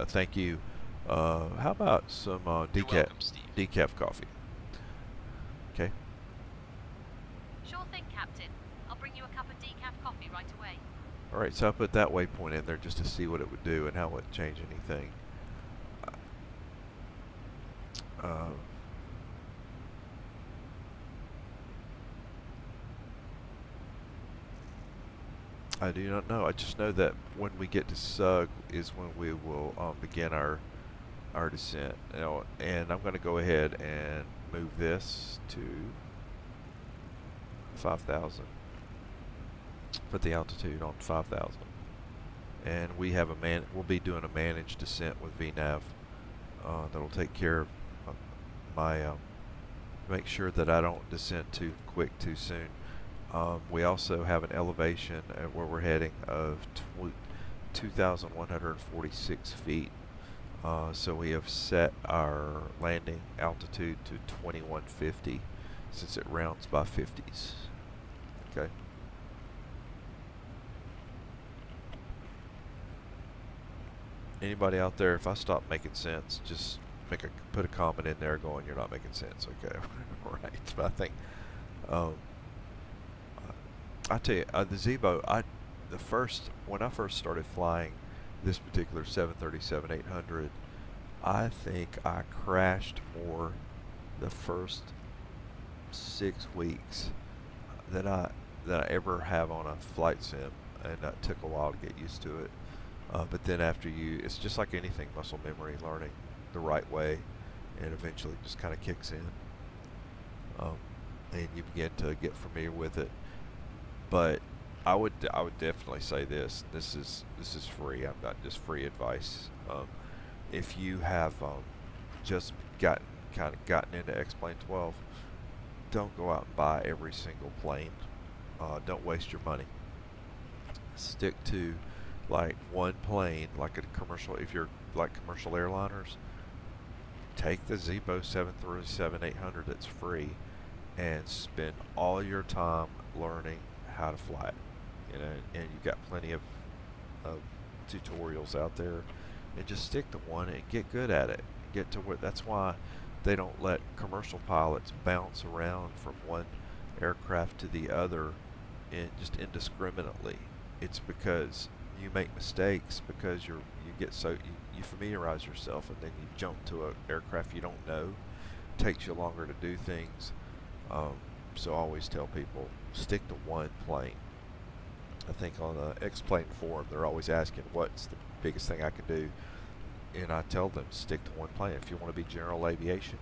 Thank you. How about some decaf coffee? Okay. Sure thing, Captain. I'll bring you a cup of decaf coffee right away. Alright, so I put that waypoint in there just to see what it would do and how it would change anything. I do not know. I just know that when we get to SUG is when we will begin our descent. And I'm going to go ahead and move this to 5,000. Put the altitude on 5,000. And we have we'll be doing a managed descent with VNAV. That'll take care of my make sure that I don't descend too quick too soon. We also have an elevation at where we're heading of 2,146 feet. So we have set our landing altitude to 2150 since it rounds by 50s. Okay. Anybody out there, if I stop making sense, just put a comment in there going, you're not making sense. Okay. Alright. But I think I tell you, the Zibo, when I first started flying this particular 737-800, I think I crashed more the first 6 weeks than I ever have on a flight sim, and that took a while to get used to it. But then after it's just like anything, muscle memory, learning the right way. and eventually just kind of kicks in. And you begin to get familiar with it. But I would definitely say this. This is free. I'm not just free advice. If you have just gotten into Xplane 12, don't go out and buy every single plane. Don't waste your money. Stick to like one plane, like a commercial. If you're like commercial airliners, take the Zibo 737-800 that's free, and spend all your time learning how to fly it. You know, and you've got plenty of tutorials out there, and just stick to one and get good at it. Get to where, that's why they don't let commercial pilots bounce around from one aircraft to the other just indiscriminately. It's because you make mistakes because you familiarize yourself, and then you jump to an aircraft you don't know. It takes you longer to do things. So I always tell people, stick to one plane. I think on the Xplane forum, they're always asking, what's the biggest thing I can do? And I tell them, stick to one plane. If you want to be general aviation,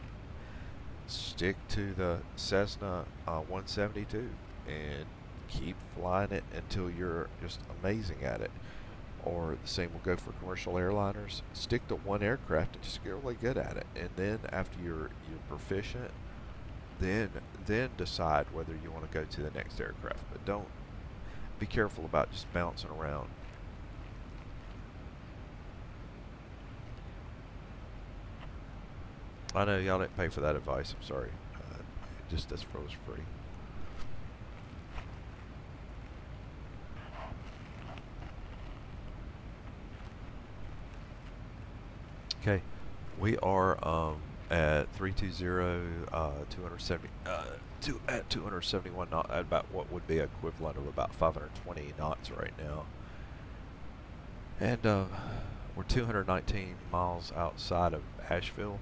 stick to the Cessna 172 and keep flying it until you're just amazing at it. Or the same will go for commercial airliners. Stick to one aircraft and just get really good at it. And then after you're proficient, then decide whether you want to go to the next aircraft. But don't be careful about just bouncing around. I know y'all didn't pay for that advice. I'm sorry. Just this was free. Okay, we are at 320, 270, at 271 knots, at about what would be equivalent of about 520 knots right now. And we're 219 miles outside of Asheville.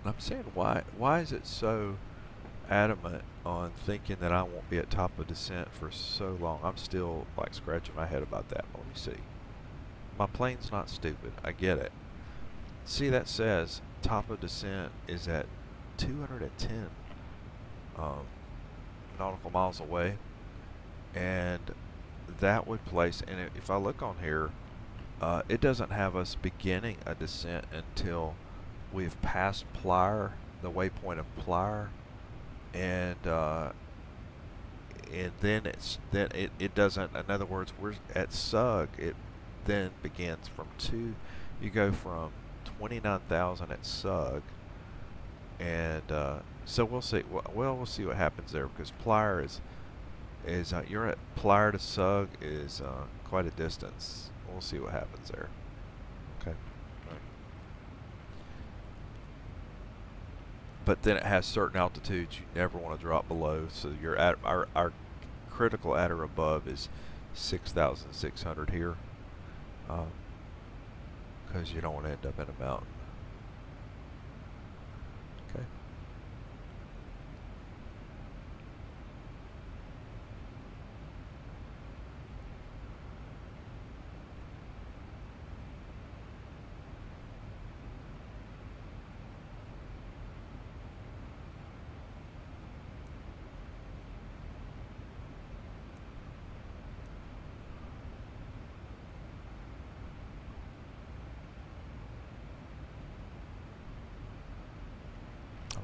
I'm saying, why is it so adamant on thinking that I won't be at top of descent for so long? I'm still like scratching my head about that. Let me see. My plane's not stupid. I get it. See, that says top of descent is at 210 nautical miles away, and that would place, and if I look on here, it doesn't have us beginning a descent until we've passed Plier, the waypoint of Plier, and then it doesn't. In other words, we're at Sug. It then begins from you go from 29,000 at Sug, and so we'll see. Well, we'll see what happens there, because Plier is you're at Plier to Sug is quite a distance. We'll see what happens there. Okay. But then it has certain altitudes you never want to drop below. So you're at our critical at or above is 6,600 here, because you don't want to end up in a mountain. Okay.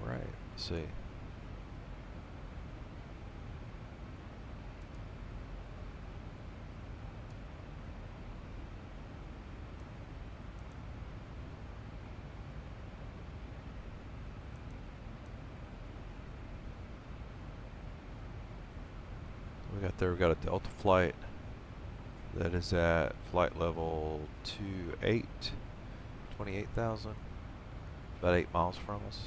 Right, let's see. We got a Delta flight that is at flight level 28,000, about 8 miles from us.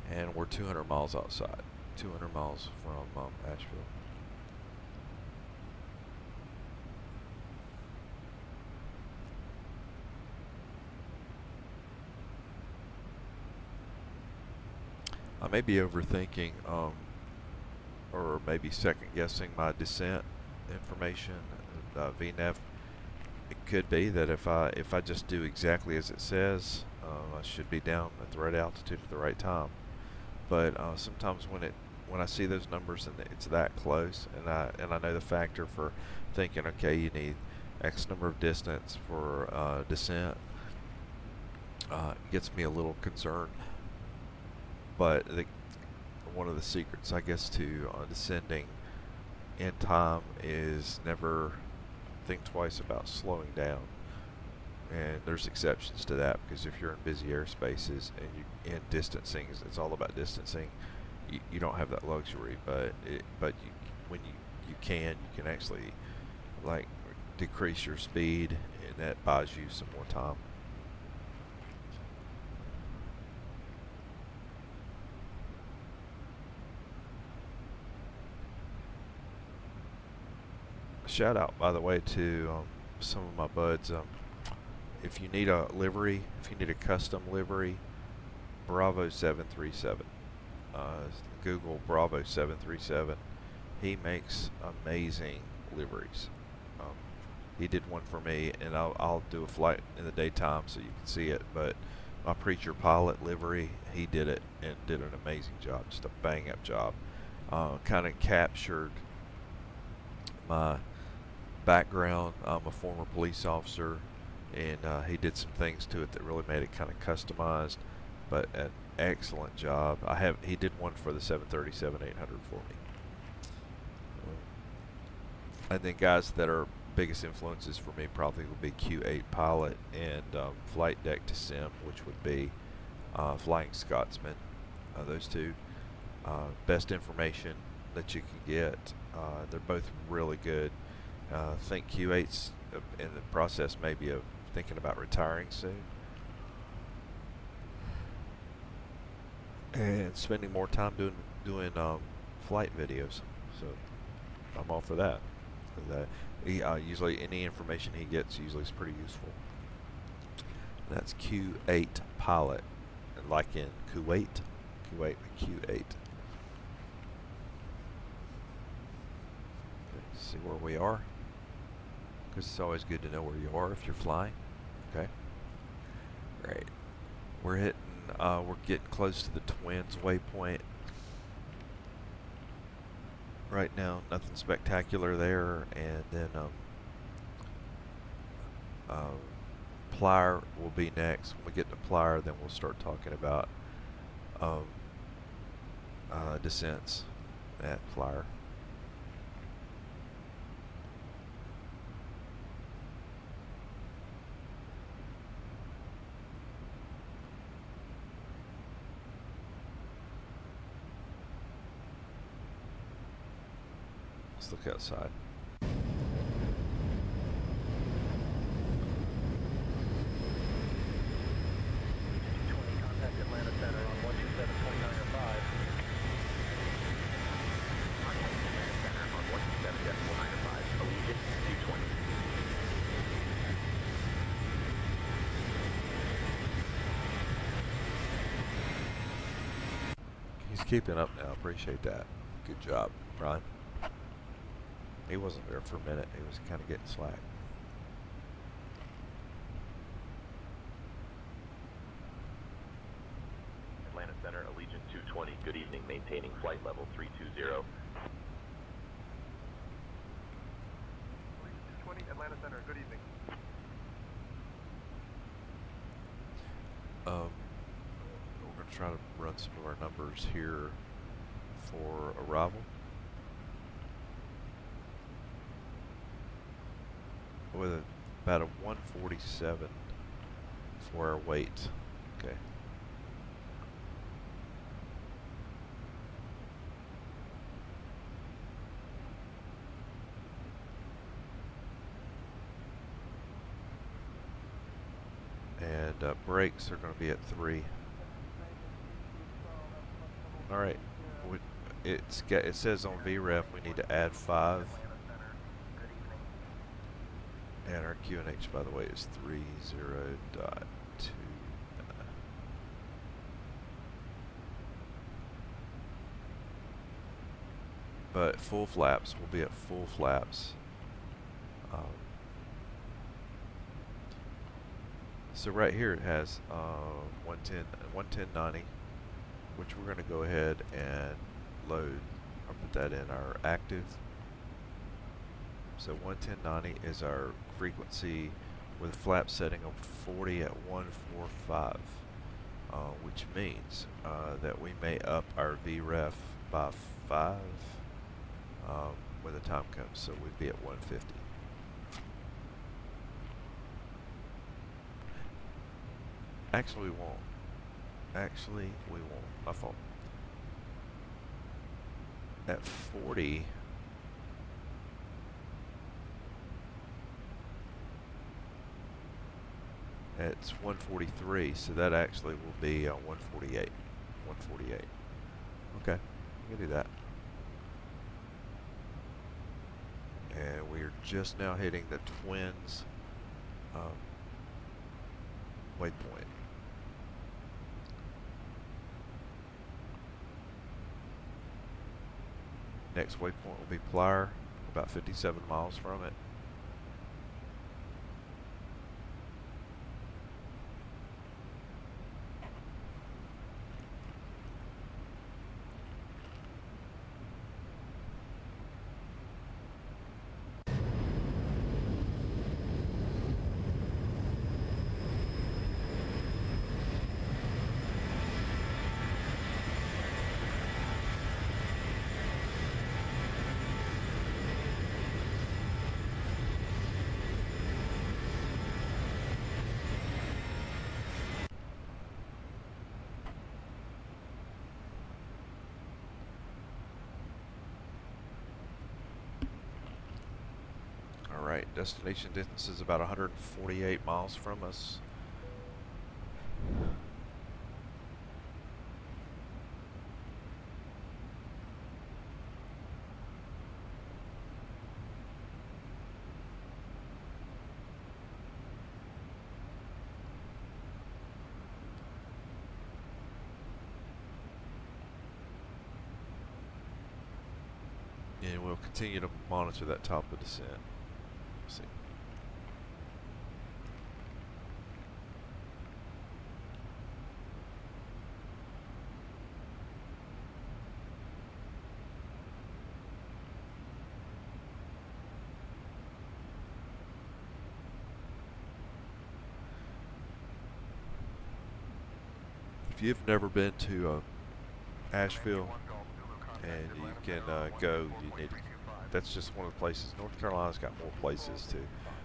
And we're 200 miles outside. 200 miles from Asheville. I may be overthinking, or maybe second guessing my descent information, VNAV. It could be that if I just do exactly as it says, I should be down at the right altitude at the right time. But sometimes when I see those numbers and it's that close, and I know the factor for thinking, okay, you need X number of distance for descent, it gets me a little concerned. But one of the secrets, I guess, to descending in time is never think twice about slowing down. And there's exceptions to that, because if you're in busy airspaces and in distancing, it's all about distancing. You don't have that luxury, but when you can actually like decrease your speed, and that buys you some more time. Shout out, by the way, to some of my buds. If you need a livery, if you need a custom livery, Bravo 737. Google Bravo 737. He makes amazing liveries. He did one for me, and I'll do a flight in the daytime so you can see it. But my Preacher Pilot livery, he did it and did an amazing job, just a bang up job. Kind of captured my background. I'm a former police officer, and he did some things to it that really made it kind of customized, but an excellent job. He did one for the 737-800 for me. And then guys that are biggest influences for me probably will be Q8 Pilot and Flight Deck to Sim, which would be Flying Scotsman. Those two, best information that you can get. They're both really good. I think Q8's in the process maybe of thinking about retiring soon and spending more time doing flight videos. So I'm all for that. Usually any information he gets usually is pretty useful. That's Q8 Pilot, like in Kuwait, Q8. See where we are, because it's always good to know where you are if you're flying. Okay, great. We're getting close to the Twins waypoint right now. Nothing spectacular there, and then Plier will be next. When we get to Plier, then we'll start talking about descents at Plier. Let's look outside. Contact Atlanta Center on 127.2905. Contact Atlanta Center on 127.905. Allegiant 220. He's keeping up now. Appreciate that. Good job, Brian. He wasn't there for a minute. He was kind of getting slack. Atlanta Center, Allegiant 220. Good evening. Maintaining flight level 320. 220, Atlanta Center, good evening. We're going to try to run some of our numbers here for arrival. With about a 147 for our weight. Okay. And brakes are going to be at 3. All right. it says on VREF we need to add 5. And our QNH, by the way, is 30.29. But full flaps, we'll be at full flaps. So right here it has 110.90, which we're going to go ahead and load or put that in our active. So 110.90 is our frequency with flap setting of 40 at 145, which means that we may up our VREF by 5 when the time comes, so we'd be at 150. Actually, we won't. Actually, we won't. My fault. At 40, it's 143, so that actually will be 148. 148. Okay, we can do that. And we're just now hitting the twins waypoint. Next waypoint will be Plier, about 57 miles from it. Alright, destination distance is about 148 miles from us. And we'll continue to monitor that top of descent. See. If you've never been to Asheville and you can go, you need to. That's just one of the places. North Carolina's got more places to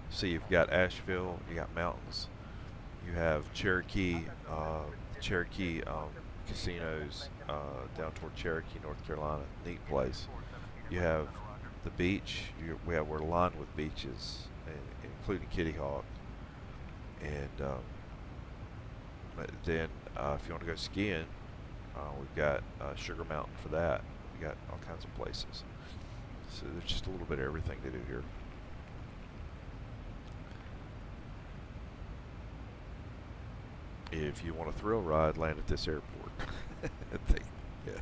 see. You've got Asheville, you got mountains, you have Cherokee casinos down toward Cherokee, North Carolina. Neat place. You have the beach. We're lined with beaches, including Kitty Hawk. And then if you want to go skiing, we've got Sugar Mountain for that. We got all kinds of places. So there's just a little bit of everything to do here. If you want a thrill ride, land at this airport. Yeah.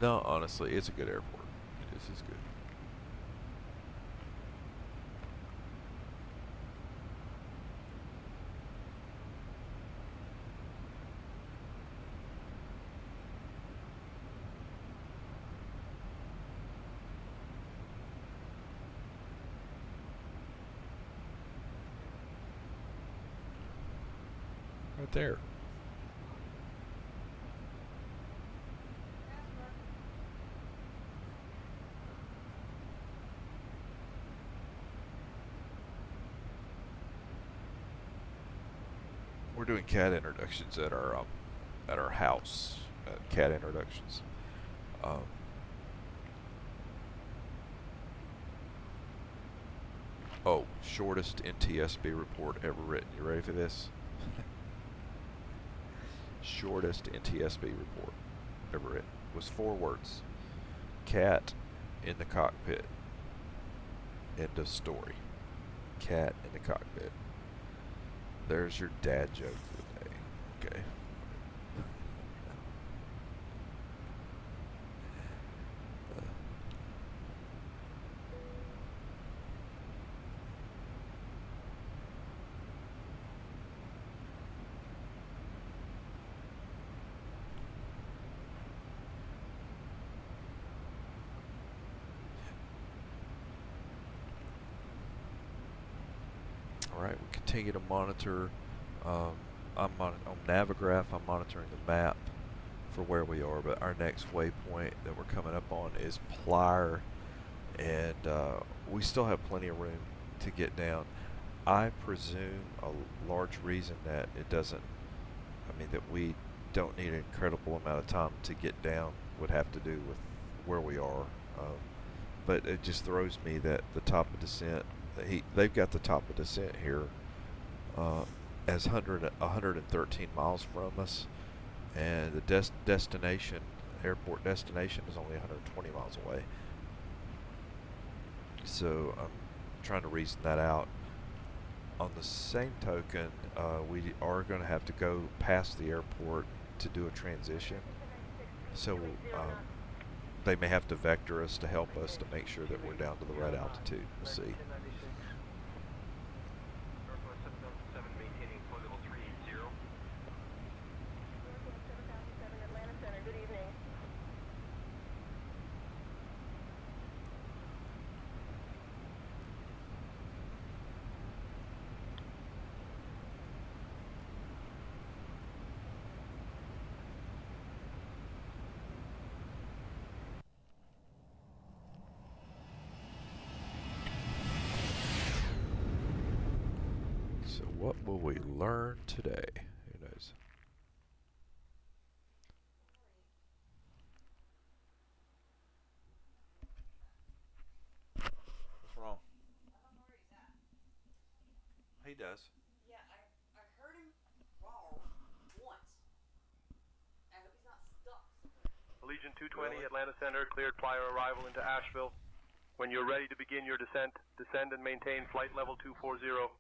No, honestly, it's a good airport. It is good. Right there. We're doing cat introductions at our house. Cat introductions. Oh, shortest NTSB report ever written. You ready for this? shortest NTSB report ever written. It was 4 words. Cat in the cockpit. End of story. Cat in the cockpit. There's your dad joke for the day. Okay. Alright, we continue to monitor. I'm on Navigraph, I'm monitoring the map for where we are, but our next waypoint that we're coming up on is Plier, and we still have plenty of room to get down. I presume a large reason that it doesn't, I mean, that we don't need an incredible amount of time to get down would have to do with where we are. But it just throws me that the top of descent, they've got the top of descent here as 113 miles from us, and the destination, airport destination, is only 120 miles away. So I'm trying to reason that out. On the same token, we are going to have to go past the airport to do a transition. So they may have to vector us to help us to make sure that we're down to the right altitude. We'll see. So what will we learn today? Who knows? What's wrong? He does. Yeah, I heard him wrong once. I hope he's not stuck somewhere. Allegiant 220, Atlanta Center, cleared Plier arrival into Asheville. When you're ready to begin your descent, descend and maintain flight level 240.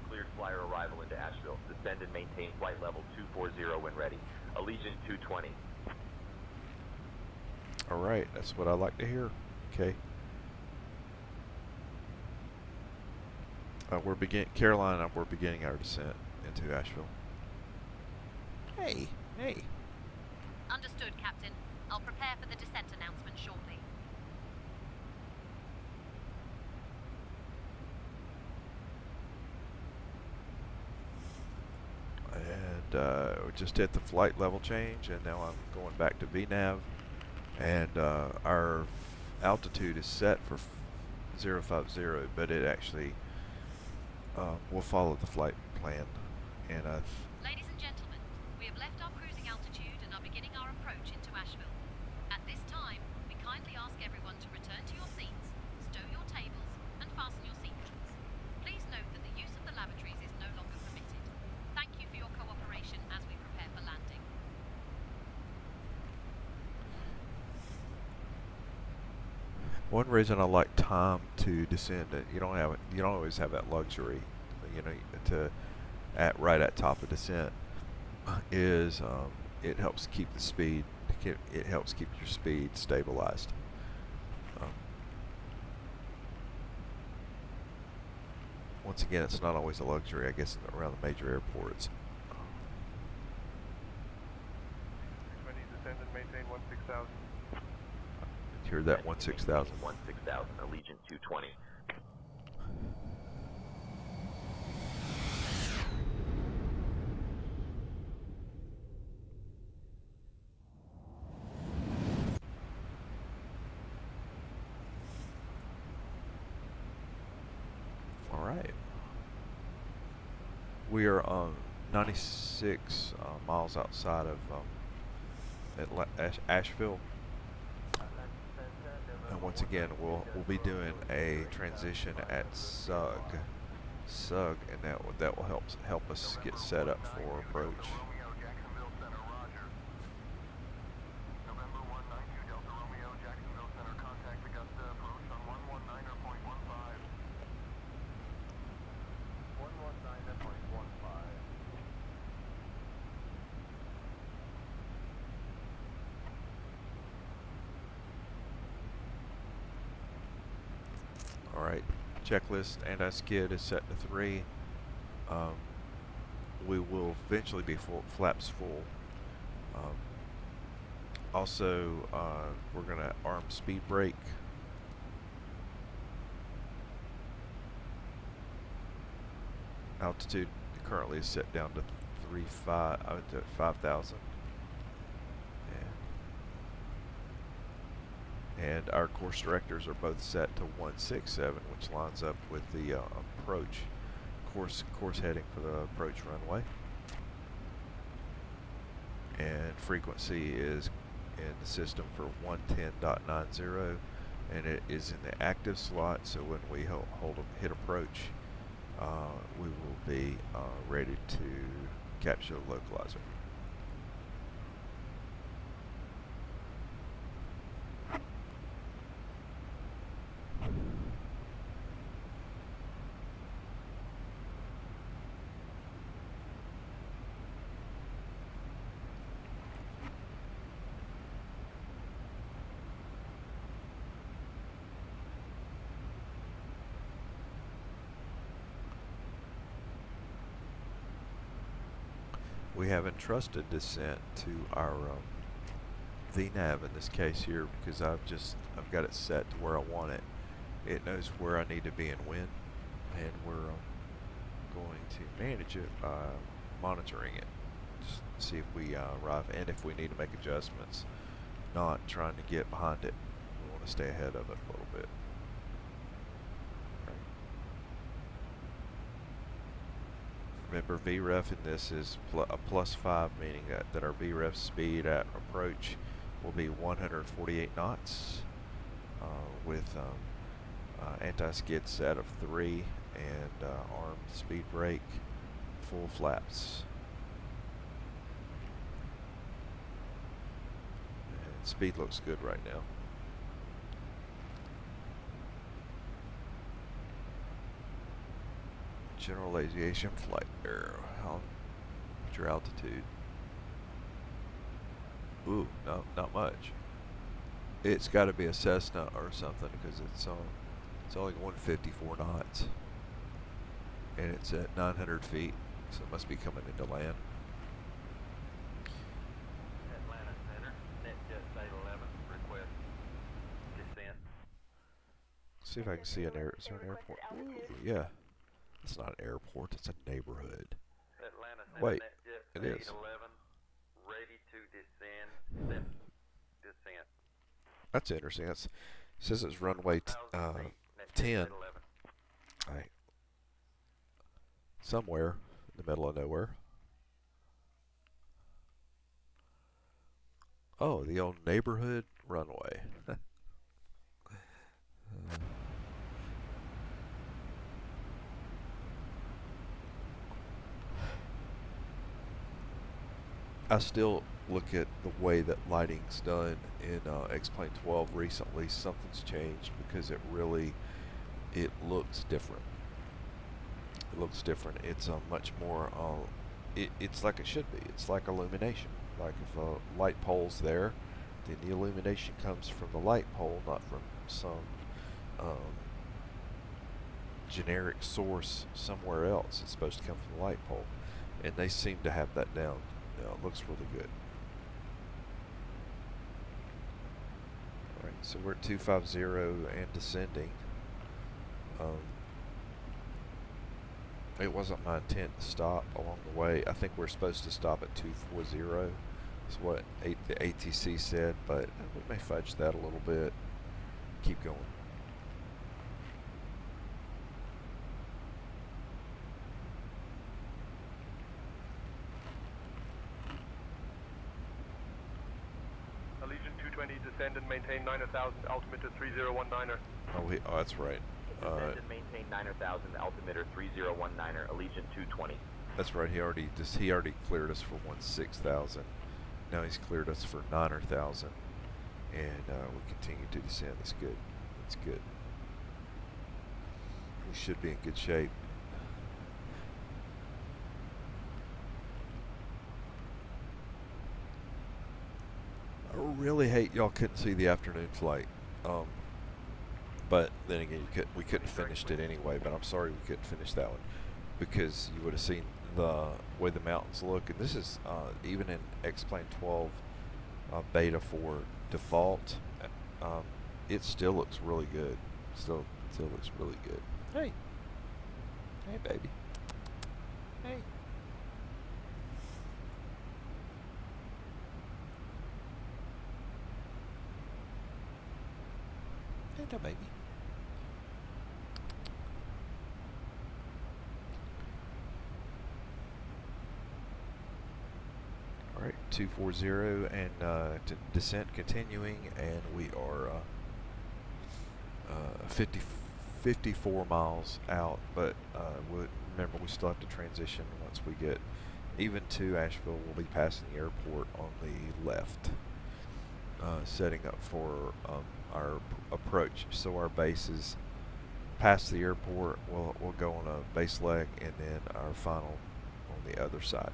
Cleared Flyer arrival into Asheville. Descend and maintain flight level 240 when ready. Allegiant 220. Alright, that's what I like to hear. Okay. Carolina, we're beginning our descent into Asheville. Hey, hey. Understood, Captain. I'll prepare for the descent announcement shortly. And we just hit the flight level change, and now I'm going back to VNAV, and our altitude is set for 050, but it actually will follow the flight plan. And Ladies and gentlemen, we have left our cruising altitude and are beginning our approach into Asheville. At this time, we kindly ask everyone to return to your seats, stow your tables, and fasten your seatbelts. Please note that the use of the lavatories is no longer permitted. Thank you for your cooperation as we prepare for landing. one reason I like time to descend, you don't always have that luxury, you know, right at top of descent, is it helps keep the speed. It helps keep your speed stabilized. Once again, it's not always a luxury, I guess, around the major airports. Descend and maintain 16,000. You heard that, 16,000. 16,000, Allegiant 220. All right. We are 96 miles outside of Asheville. And once again, we'll be doing a transition at SUG SUG, and that will help us get set up for approach. Romeo, Jacksonville Center, roger. November 192 Delta Romeo, Jacksonville Center, contact Augusta, approach on 119.15. 119.15. All right, checklist anti-skid is set to 3. We will eventually be flaps full. Also, we're gonna arm speed brake. Altitude currently is set down to 5,000. And our course directors are both set to 167, which lines up with the approach course heading for the approach runway. And frequency is in the system for 110.90, and it is in the active slot. So when we hit approach, we will be ready to capture the localizer. We have entrusted descent to our VNAV in this case here, because I've got it set to where I want it. It knows where I need to be in wind, and we're going to manage it by monitoring it, just see if we arrive, and if we need to make adjustments, not trying to get behind it. We want to stay ahead of it a little bit. Remember, VREF in this is a +5, meaning that our VREF speed at approach will be 148 knots with anti-skid set of 3 and armed speed brake, full flaps. And speed looks good right now. General aviation flight air. What's your altitude? Ooh, no, not much. It's got to be a Cessna or something, because it's only 154 knots, and it's at 900 feet, so it must be coming into land. Atlanta Center, NetJet State 11, request descent. See if I can see is there an airport? Ooh, yeah. It's not an airport, it's a neighborhood. Atlanta Center, Wait, NetJet it is. 11, ready to descend, set descent. That's interesting. It says it's runway 10. Right. Somewhere in the middle of nowhere. Oh, the old neighborhood runway. I still look at the way that lighting's done in Xplane 12 recently. Something's changed, because it looks different. It looks different. It's much more. It's like it should be. It's like illumination. Like if a light pole's there, then the illumination comes from the light pole, not from some generic source somewhere else. It's supposed to come from the light pole, and they seem to have that down. It looks really good. Alright, so we're at 250 and descending. It wasn't my intent to stop along the way. I think we're supposed to stop at 240. That's what the ATC said, but we may fudge that a little bit. Keep going. Allegiant 220, descend and maintain 9,000, altimeter 3019er. Oh, that's right. Descend and maintain 9,000 altimeter 3019er, Allegiant 220. That's right. He already cleared us for 16,000. Now he's cleared us for 9,000, and we continue to descend. It's good. It's good. We should be in good shape. I really hate y'all couldn't see the afternoon flight. But then again, we couldn't finish it anyway. But I'm sorry we couldn't finish that one, because you would have seen the way the mountains look. And this is even in Xplane 12 beta for default. It still looks really good. Still looks really good. Hey, baby. Hey. Hey, baby. All right, 240 and descent continuing, and we are 54 miles out. But remember, we still have to transition once we get even to Asheville. We'll be passing the airport on the left, setting up for our approach. So our base is past the airport. We'll go on a base leg, and then our final on the other side.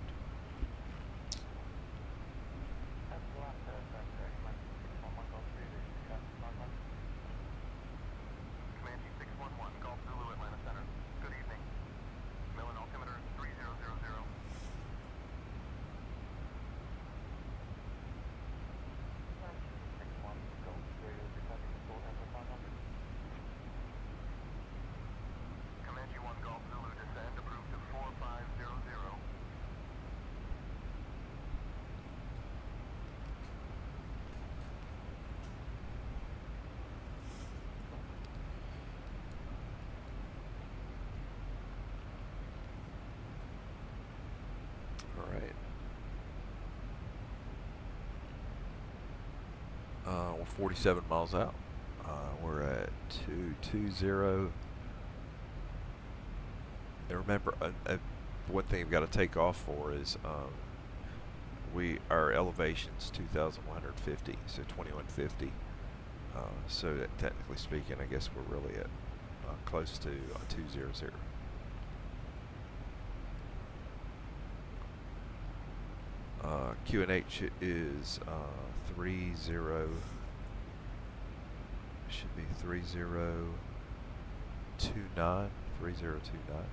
We're 47 miles out. We're at 220. And remember, one thing we've got to take off for is our elevation's 2,150, so 2150. So that technically speaking, I guess we're really at close to 200. QNH is 30. Should be 3029. 3029.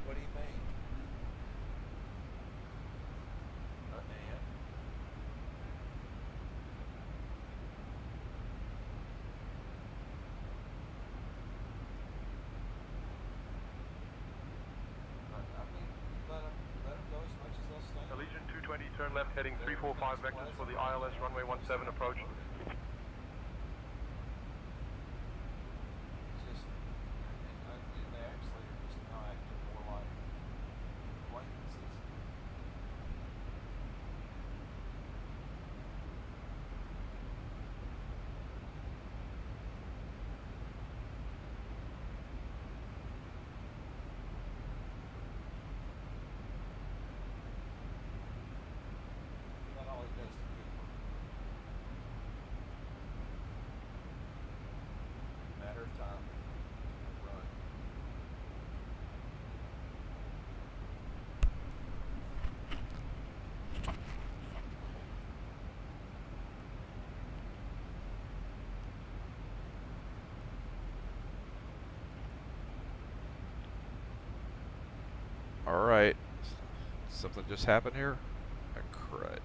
What do you mean? Allegiant 220, turn left heading 345 vectors for the ILS runway 17 approach. Alright. Something just happened here? Crud.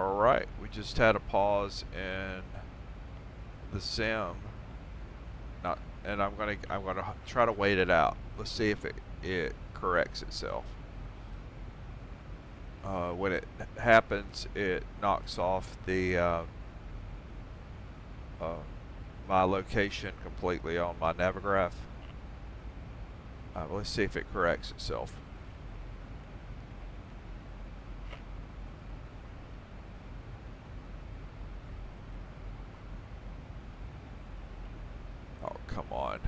Alright, we just had a pause in the sim. And I'm gonna try to wait it out. Let's see if it corrects itself. When it happens, it knocks off the my location completely on my Navigraph. Let's see if it corrects itself. Oh, come on.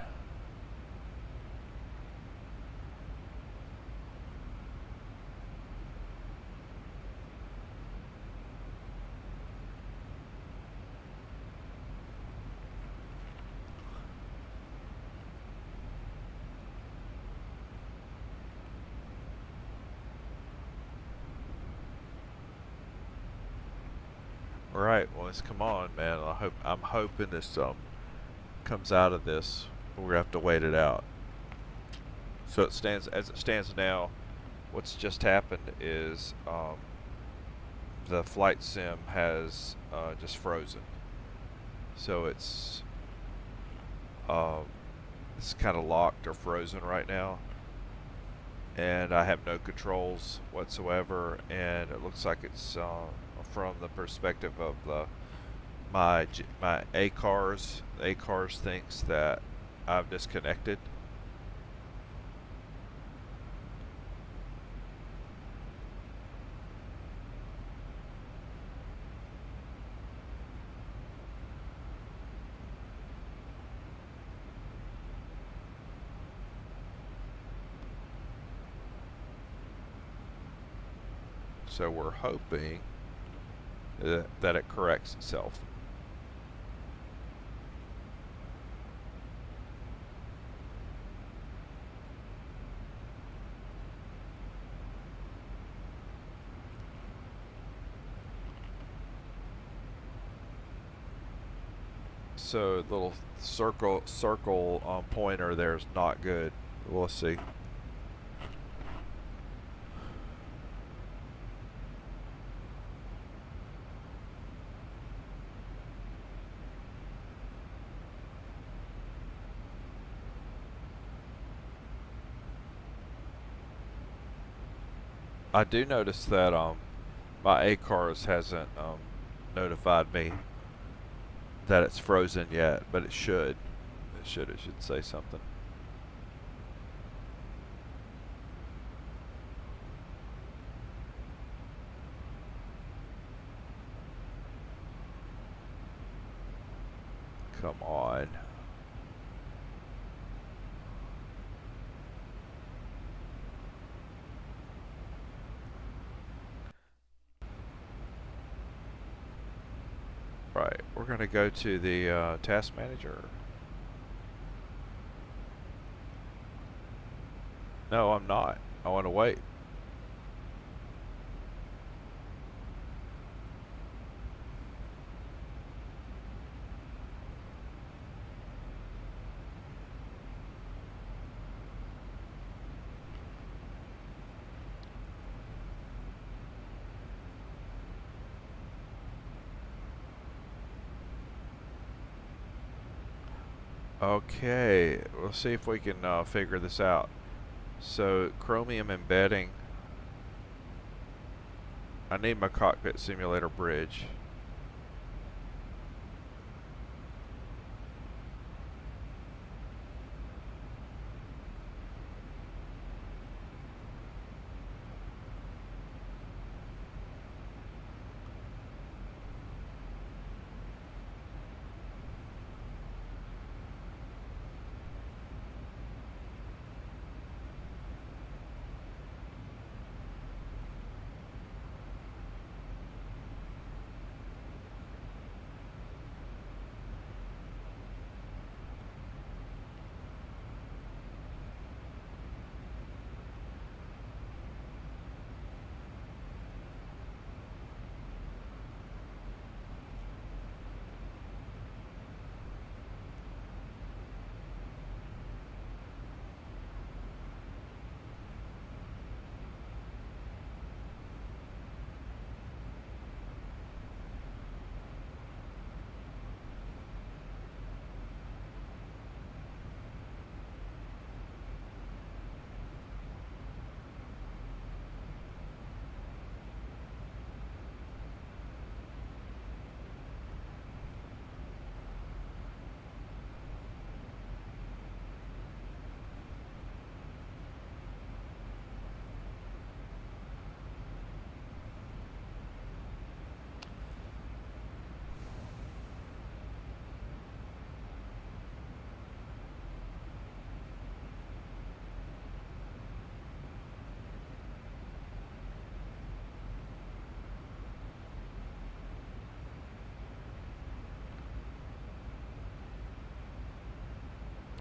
All right, well, let's come on, man. I'm hoping this comes out of this. We're gonna have to wait it out. So it stands as it stands now. What's just happened is the flight sim has just frozen. So it's kind of locked or frozen right now, and I have no controls whatsoever. And it looks like it's from the perspective of my ACARS. ACARS thinks that I've disconnected. So we're hoping that it corrects itself. So the little circle pointer there is not good. We'll see. I do notice that my ACARS hasn't notified me that it's frozen yet, but it should. It should say something. Come on. Right, we're going to go to the task manager. No, I'm not. I want to wait. Okay, we'll see if we can figure this out. So, Chromium embedding. I need my cockpit simulator bridge.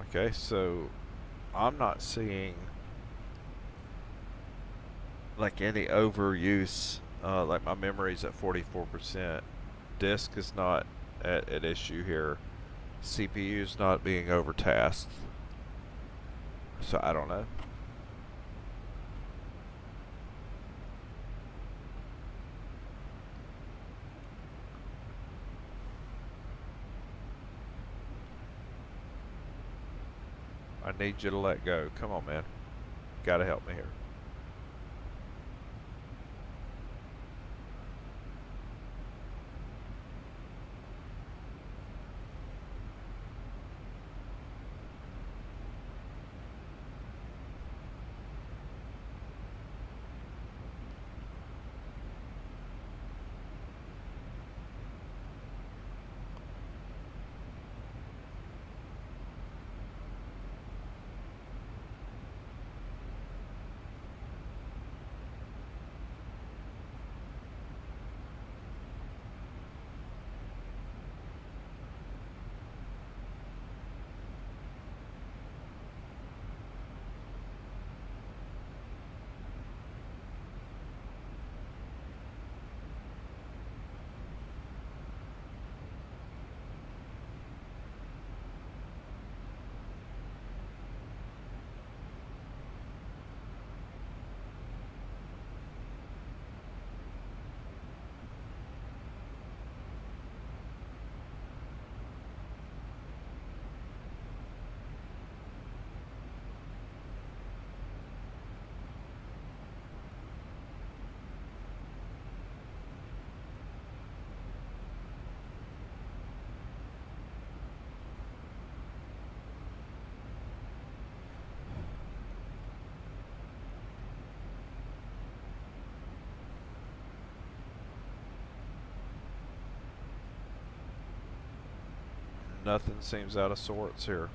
Okay, so I'm not seeing like any overuse. Like my memory's at 44%. Disk is not at issue here. CPU's not being overtasked. So I don't know. I need you to let go. Come on, man. Gotta help me here. Nothing seems out of sorts here.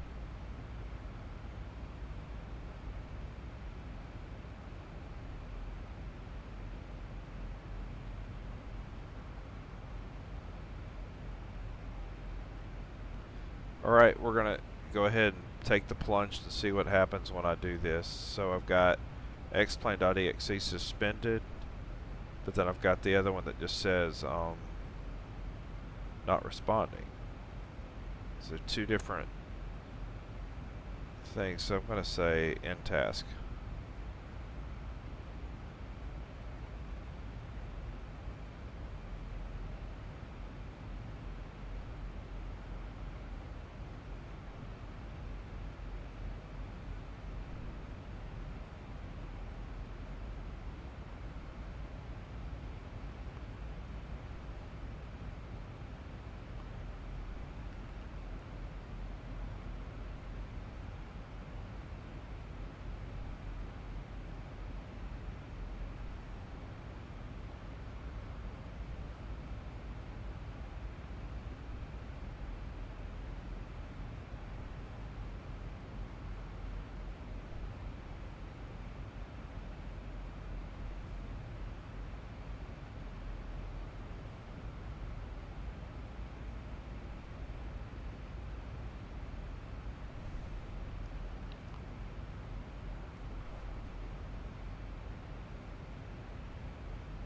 Alright, we're gonna go ahead and take the plunge to see what happens when I do this. So I've got Xplane.exe suspended, but then I've got the other one that just says not responding. So two different things. So I'm going to say end task.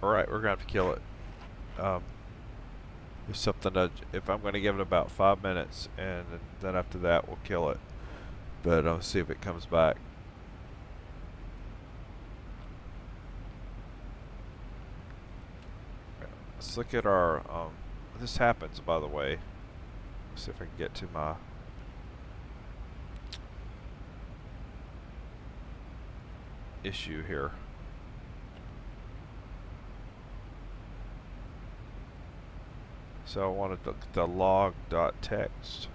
Alright, we're going to have to kill it. There's something that, if I'm going to give it about 5 minutes, and then after that we'll kill it. But I'll see if it comes back. Let's look at our, this happens, by the way. Let's see if I can get to my issue here. So I wanted the log.txt.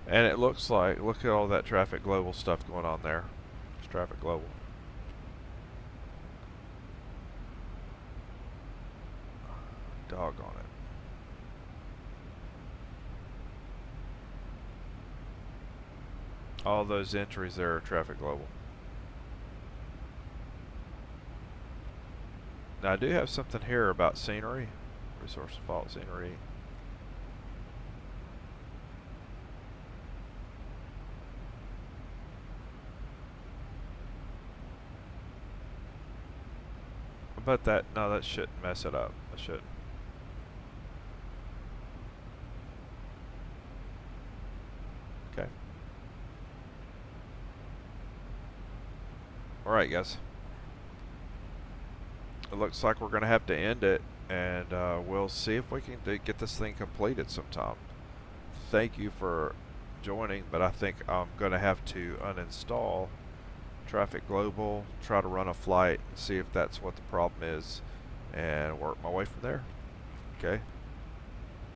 And it looks like, look at all that traffic global stuff going on there. It's traffic global. Doggone it. All those entries there are traffic global. Now I do have something here about scenery, resource fault scenery. But that, no, that shouldn't mess it up. That shouldn't. Okay. Alright, guys. It looks like we're going to have to end it, and we'll see if we can get this thing completed sometime. Thank you for joining, but I think I'm going to have to uninstall Traffic Global, try to run a flight, see if that's what the problem is, and work my way from there. Okay.